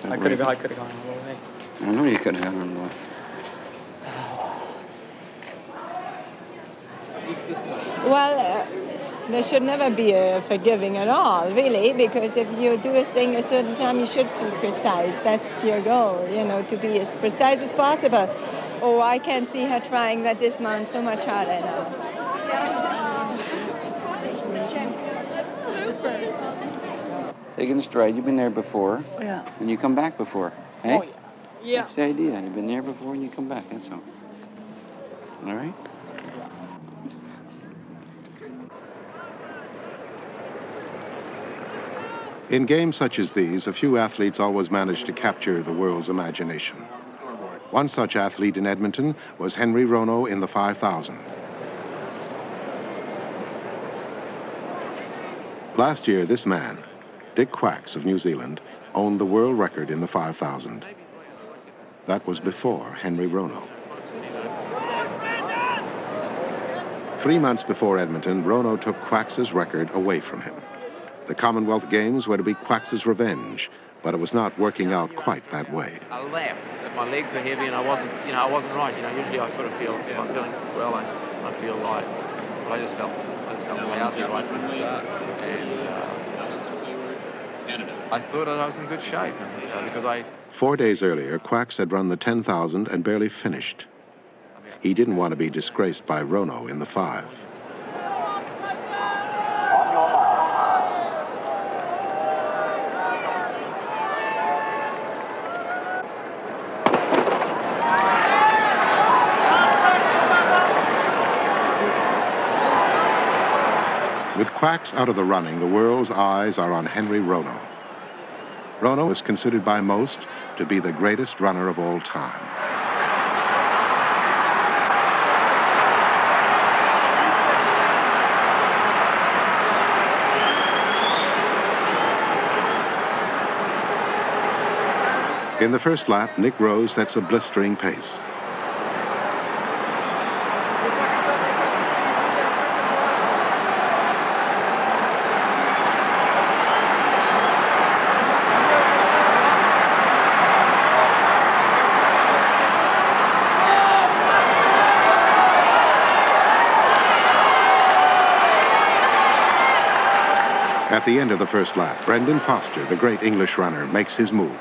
I could have gone all the way. I know you could have gone on the way. Well, there should never be a forgiving at all, really, because if you do a thing a certain time, you should be precise. That's your goal, you know, to be as precise as possible. Oh, I can see her trying that dismount so much harder now. Taking the stride, you've been there before. Yeah. And you come back before, eh? Oh, yeah. That's the idea. You've been there before and you come back, that's all. All right? In games such as these, a few athletes always manage to capture the world's imagination. One such athlete in Edmonton was Henry Rono in the 5,000. Last year, this man, Dick Quacks of New Zealand, owned the world record in the 5,000. That was before Henry Rono. 3 months before Edmonton, Rono took Quacks's record away from him. The Commonwealth Games were to be Quacks's revenge, but it was not working out quite that way. I laughed that my legs are heavy and I wasn't right. Usually I sort of feel, if I'm feeling well, I feel light. But I just felt lousy right from the start. And I thought I was in good shape because I... 4 days earlier, Quacks had run the 10,000 and barely finished. He didn't want to be disgraced by Rono in the 5. With Quacks out of the running, the world's eyes are on Henry Rono. Rono is considered by most to be the greatest runner of all time. In the first lap, Nick Rose sets a blistering pace. At the end of the first lap, Brendan Foster, the great English runner, makes his move.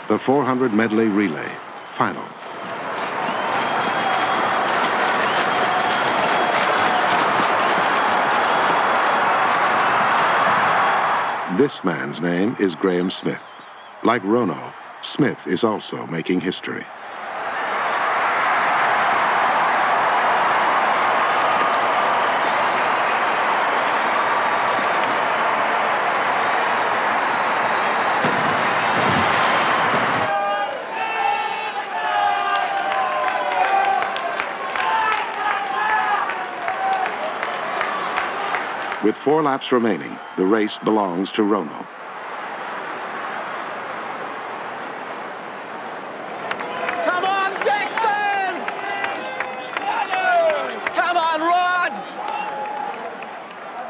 The 400 medley relay, final. This man's name is Graham Smith. Like Rono, Smith is also making history. With 4 laps remaining, the race belongs to Rono. Come on, Dixon! Come on, Rod!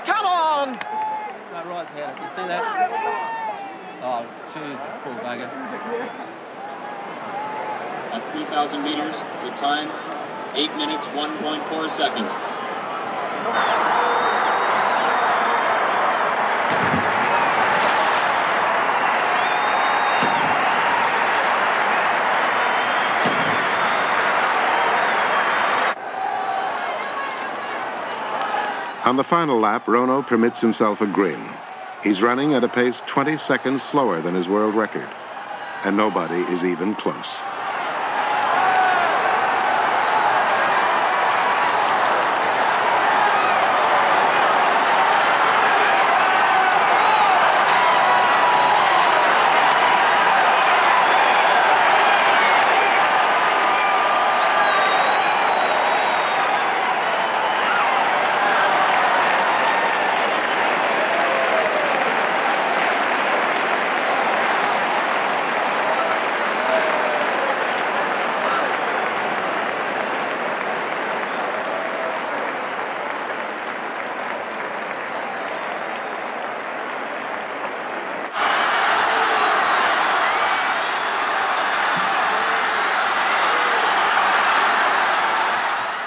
Come on! That Rod's had it. You see that? Oh, Jesus, poor bugger. At 3,000 meters, the time, 8 minutes, 1.4 seconds. On the final lap, Rono permits himself a grin. He's running at a pace 20 seconds slower than his world record, and nobody is even close.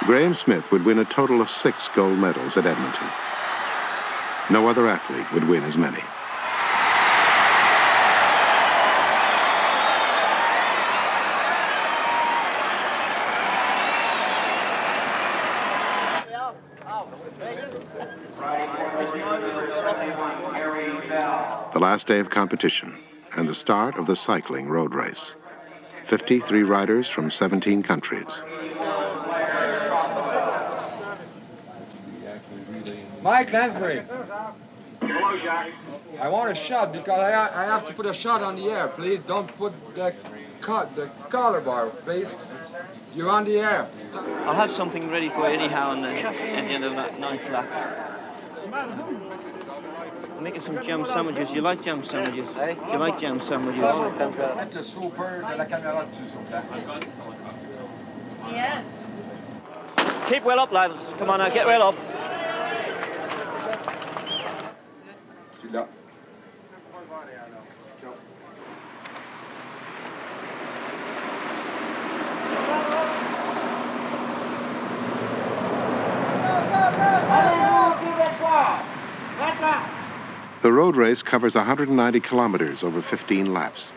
Graham Smith would win a total of 6 gold medals at Edmonton. No other athlete would win as many. The last day of competition and the start of the cycling road race. 53 riders from 17 countries. Mike Lansbury. I want a shot because I have to put a shot on the air, please. Don't put the collar bar, please. You're on the air. I'll have something ready for you anyhow at the end of that ninth lap. I'm making some jam sandwiches. You like jam sandwiches? Do you like jam sandwiches? Yes. Keep well up, lads. Come on now, get well up. The road race covers 190 kilometers over 15 laps.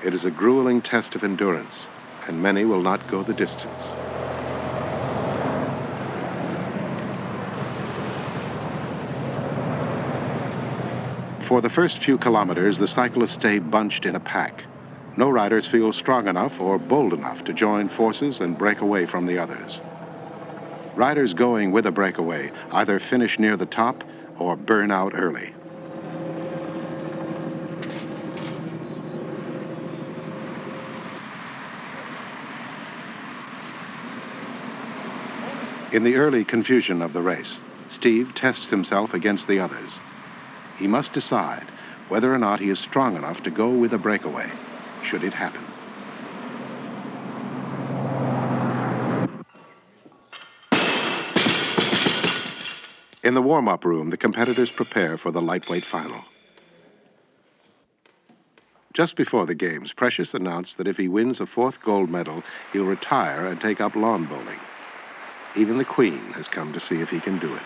It is a grueling test of endurance, and many will not go the distance. For the first few kilometers, the cyclists stay bunched in a pack. No riders feel strong enough or bold enough to join forces and break away from the others. Riders going with a breakaway either finish near the top or burn out early. In the early confusion of the race, Steve tests himself against the others. He must decide whether or not he is strong enough to go with a breakaway, should it happen. In the warm-up room, the competitors prepare for the lightweight final. Just before the games, Precious announced that if he wins a 4th gold medal, he'll retire and take up lawn bowling. Even the Queen has come to see if he can do it.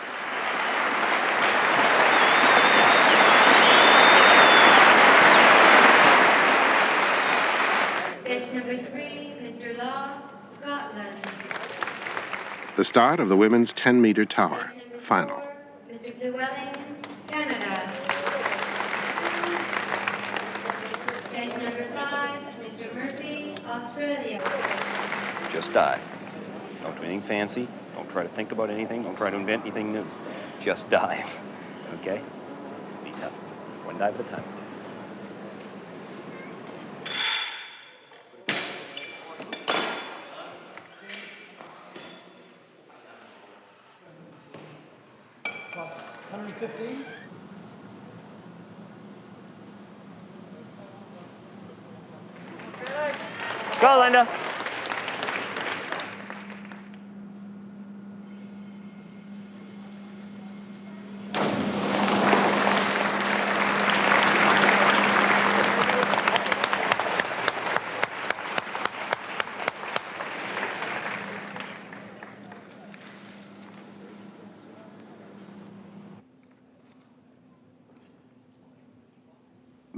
Stage number 3, Mr. Law, Scotland. The start of the women's 10-meter tower final. Mr. Llewellyn, Canada. Stage number 5, Mr. Murphy, Australia. Just dive. Don't do anything fancy. Don't try to think about anything. Don't try to invent anything new. Just dive. Okay? Be tough. One dive at a time. Go, Linda.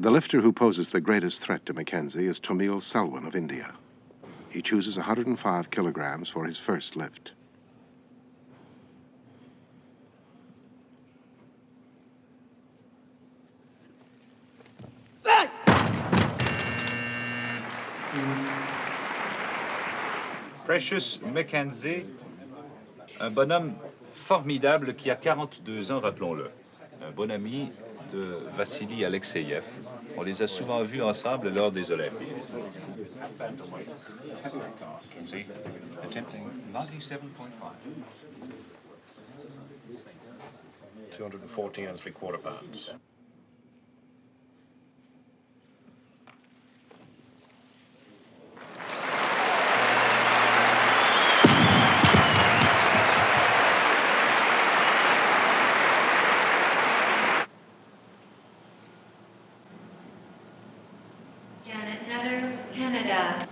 The lifter who poses the greatest threat to Mackenzie is Tomil Selwyn of India. He chooses 105 kilograms for his first lift. Precious Mackenzie, un bonhomme formidable qui a 42 ans, rappelons-le. Un bon ami de Vassili Alexeyev. On les a souvent vus ensemble lors des Olympiques. See, attempting 97.5. 214 3/4 pounds. Janet Nutter, Canada.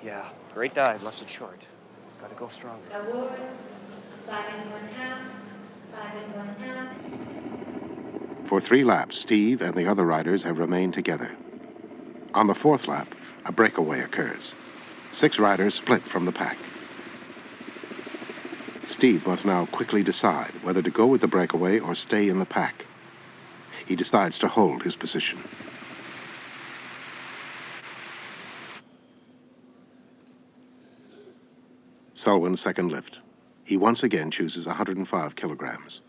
Yeah, great dive, left it short. Gotta go stronger. Awards, 5 1/2, 5 1/2. For 3 laps, Steve and the other riders have remained together. On the 4th lap, a breakaway occurs. 6 riders split from the pack. Steve must now quickly decide whether to go with the breakaway or stay in the pack. He decides to hold his position. Selwyn's second lift. He once again chooses 105 kilograms.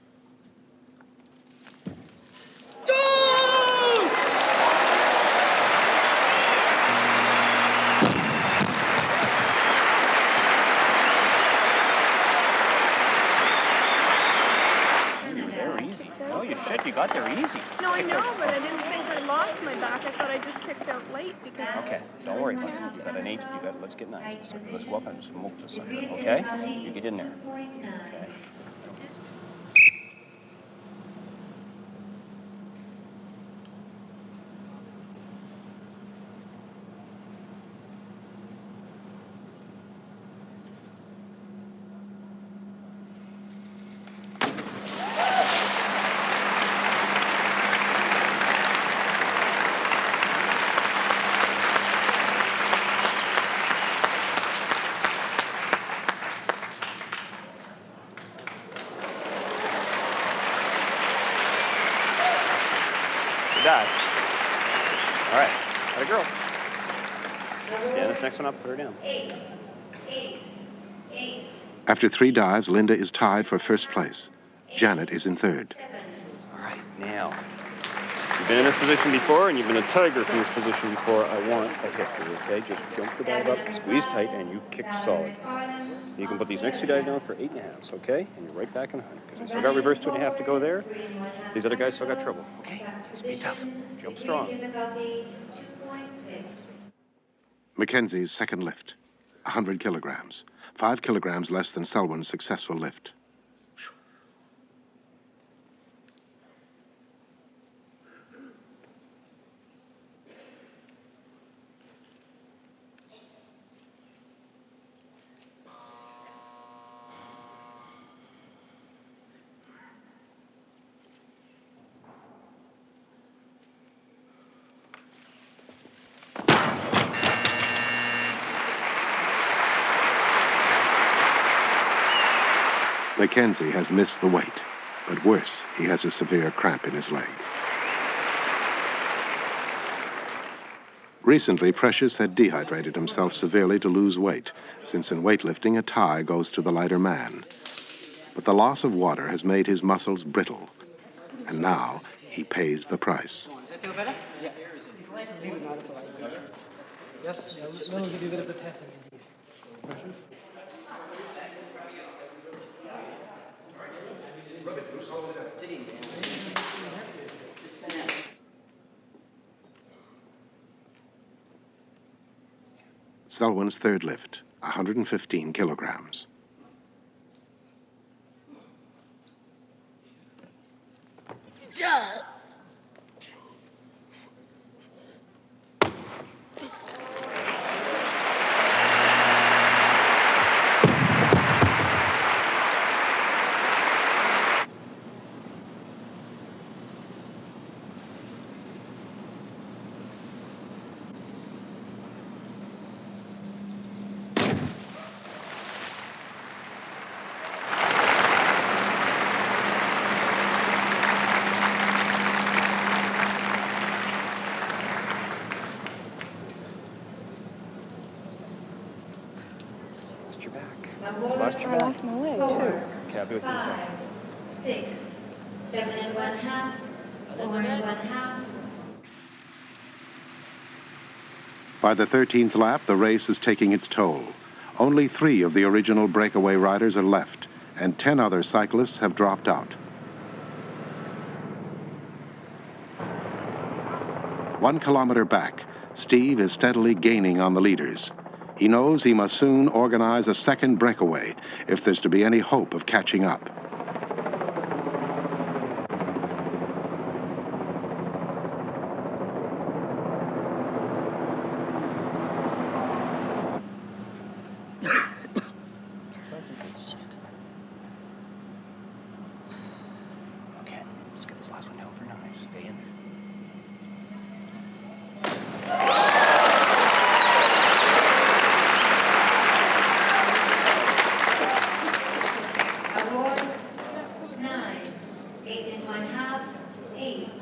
They're easy. Oh, you shit, you got there easy. No, I know, but I didn't think I lost my back. I thought I just kicked out late because... Okay, don't worry about it. You got an 8, let's get nice. Let's go up and smoke this under, okay? You get in there. Okay. Dive. All right, got a girl. Stand this next one up, put her down. 8, 8, 8. After 3 dives, Linda is tied for first place. Janet is in third. All right, now, you've been in this position before, and you've been a tiger from this position before. I want a hip here, okay? Just jump the dive up, squeeze tight, and you kick solid. You can put these next 2 dives down for 8.5s, okay? And you're right back in the hunt, because we still got reverse 2.5 to go there. These other guys still got trouble, okay? Just be tough. Jump strong. Mackenzie's second lift, 100 kilograms, 5 kilograms less than Selwyn's successful lift. Mackenzie has missed the weight, but worse, he has a severe cramp in his leg. Recently, Precious had dehydrated himself severely to lose weight, since in weightlifting a tie goes to the lighter man. But the loss of water has made his muscles brittle, and now he pays the price. Does that feel better? Yeah. Yes, now we'll give you a bit of the passing. Selwyn's third lift, 115 kilograms. I lost my leg, too. Okay, I'll be with you in a second. 6, 7 1/2, 4 1/2. By the 13th lap, the race is taking its toll. Only 3 of the original breakaway riders are left, and 10 other cyclists have dropped out. 1 kilometer back, Steve is steadily gaining on the leaders. He knows he must soon organize a second breakaway if there's to be any hope of catching up. Okay, let's get this last one down for nice. Stay in. Awards 9, 8 1/2, 8,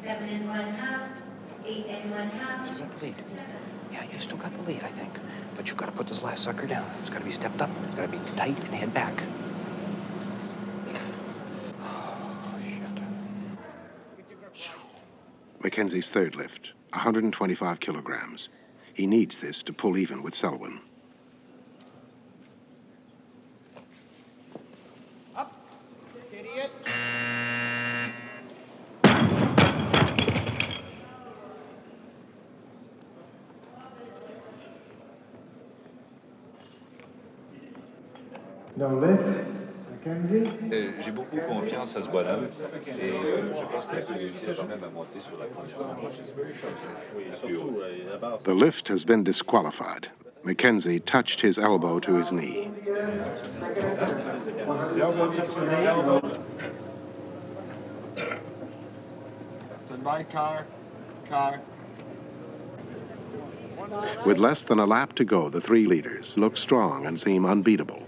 7 1/2, 8 1/2. Still got the lead. Yeah, you still got the lead, I think. But you got to put this last sucker down. It's got to be stepped up. It's got to be tight and head back. Oh, shit. Mackenzie's third lift, 125 kilograms. He needs this to pull even with Selwyn. Idiot. No lift, Mackenzie. J'ai beaucoup confiance à ce bonhomme et je pense qu'il peut réussir quand même à monter sur la première marche. The lift has been disqualified. Mackenzie touched his elbow to his knee. Stand by, car. With less than a lap to go, the 3 leaders look strong and seem unbeatable.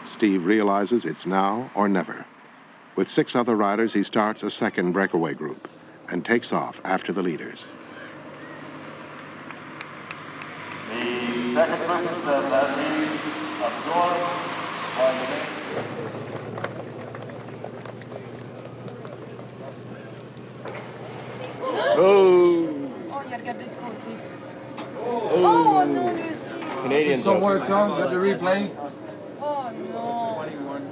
Steve realizes it's now or never. With 6 other riders, he starts a second breakaway group and takes off after the leaders. second place that is absorbed by the Oh, il a regardé de côté. oh, Oh non, lui aussi. Canadians. So what, son? Got the replay? Oh non.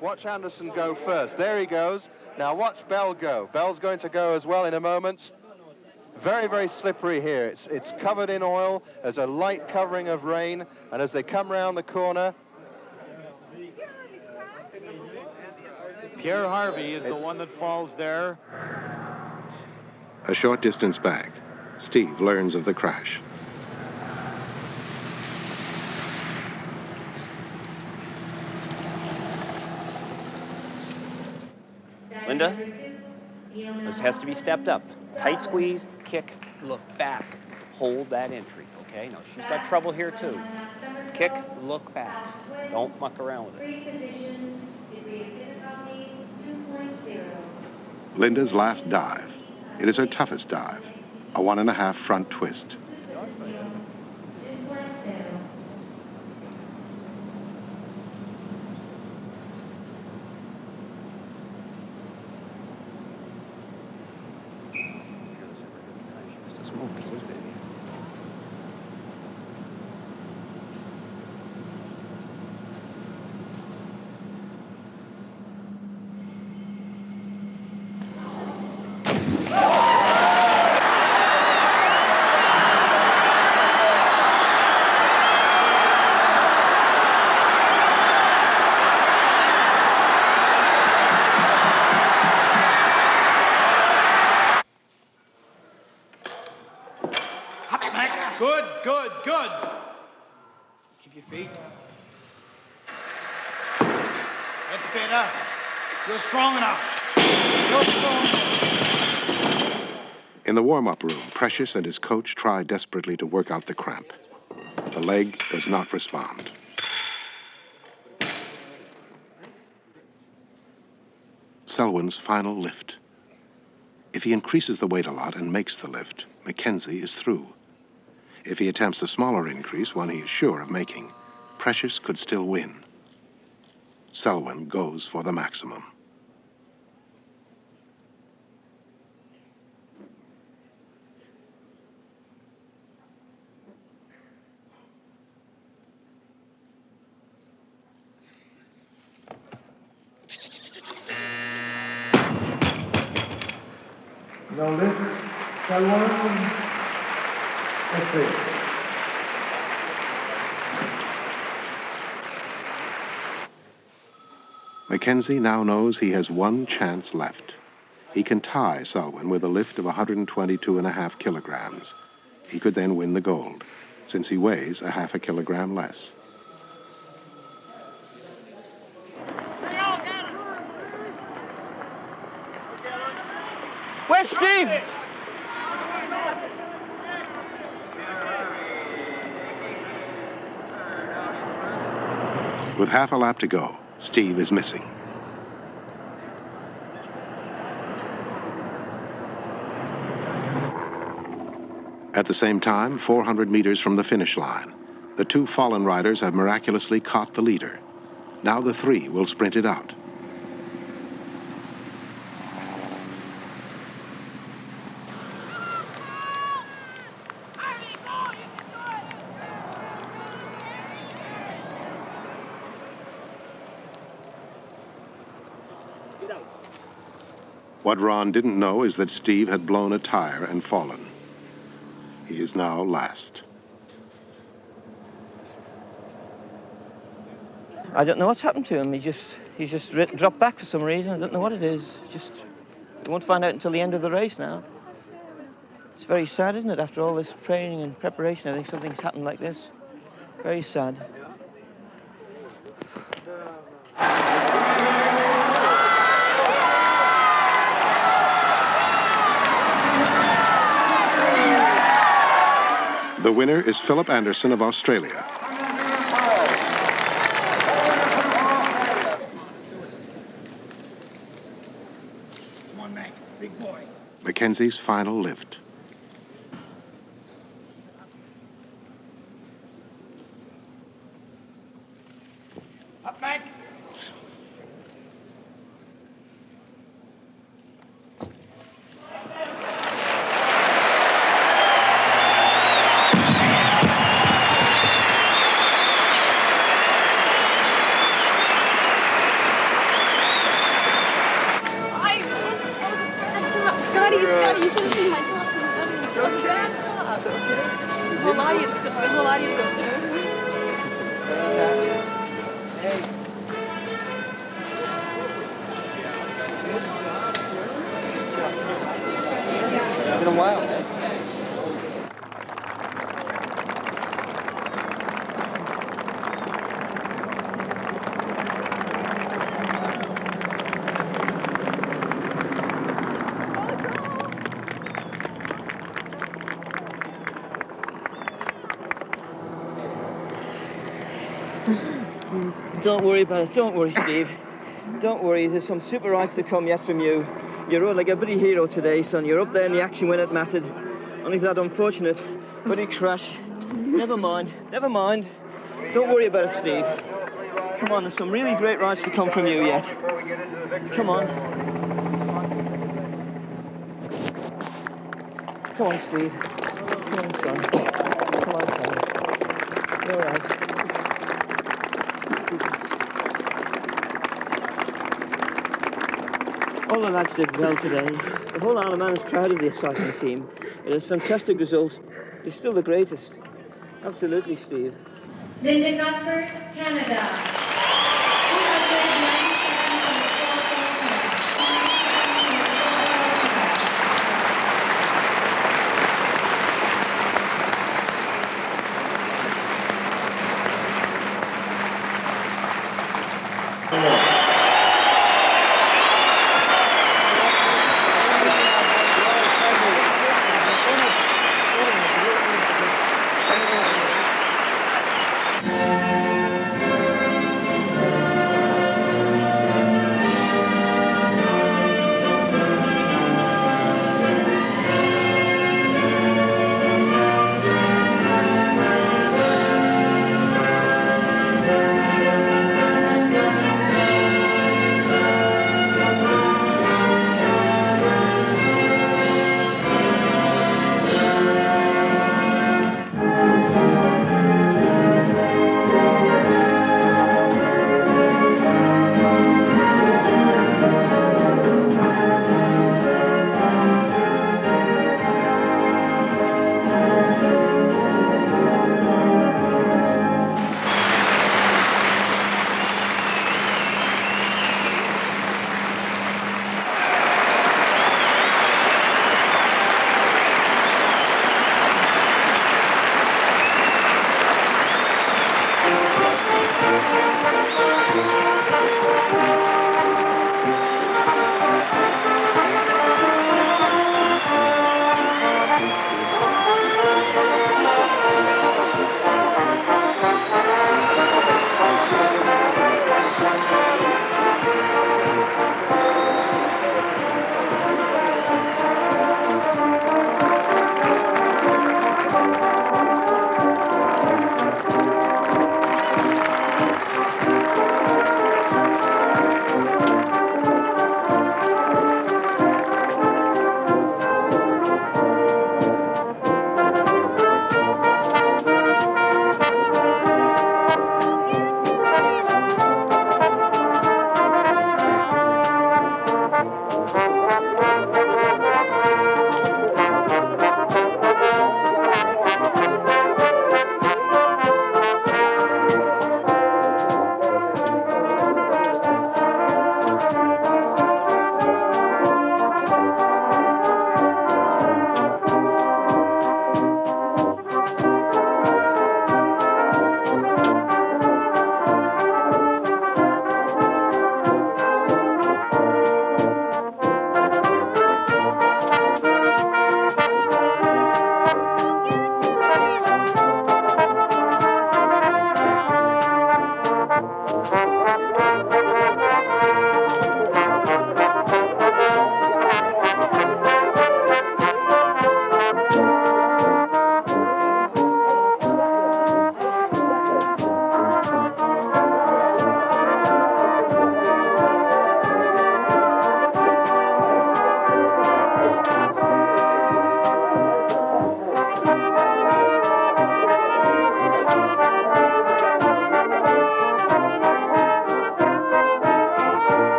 Watch Anderson go first. There he goes. Now watch Bell go. Bell's going to go as well in a moment. Very, very slippery here. It's covered in oil. There's a light covering of rain. And as they come round the corner... Pierre Harvey is the one that falls there. A short distance back, Steve learns of the crash. Linda, this has to be stepped up. Tight squeeze, kick, look back. Hold that entry, okay? Now, she's got trouble here, too. Kick, look back. Don't muck around with it. Linda's last dive. It is her toughest dive, a 1.5 front twist. Good, good, good. Keep your feet. Get better. You're strong enough. You're strong enough. In the warm-up room, Precious and his coach try desperately to work out the cramp. The leg does not respond. Selwyn's final lift. If he increases the weight a lot and makes the lift, Mackenzie is through. If he attempts a smaller increase, one he is sure of making, Precious could still win. Selwyn goes for the maximum. No lift. Selwyn. Let's see. Mackenzie now knows he has one chance left. He can tie Selwyn with a lift of 122.5 kilograms. He could then win the gold, since he weighs 0.5 kilogram less. Where's Steve? With half a lap to go, Steve is missing. At the same time, 400 meters from the finish line, the two fallen riders have miraculously caught the leader. Now the three will sprint it out. What Ron didn't know is that Steve had blown a tire and fallen. He is now last. I don't know what's happened to him. He's just dropped back for some reason. I don't know what it is. We won't find out until the end of the race now. It's very sad, isn't it? After all this training and preparation, I think something's happened like this. Very sad. The winner is Philip Anderson of Australia. Come on, Mac. Big boy. Mackenzie's final lift. Up, Mike. Scotty, you should have seen my tops in the audience. It was a bad top. It's okay. The whole audience goes, Fantastic. Hey. It's been a while, man. Don't worry about it. Don't worry, Steve. Don't worry. There's some super rides to come yet from you. You rode like a bloody hero today, son. You're up there in the action when it mattered. Only that unfortunate bloody crash. Never mind. Never mind. Don't worry about it, Steve. Come on, there's some really great rides to come from you yet. Come on. Come on, Steve. Come on, son. Come on, son. You're all right. All the lads did well today. The whole Isle of Man is proud of the cycling team. It is a fantastic result. You're still the greatest. Absolutely, Steve. Linda Cuthbert, Canada.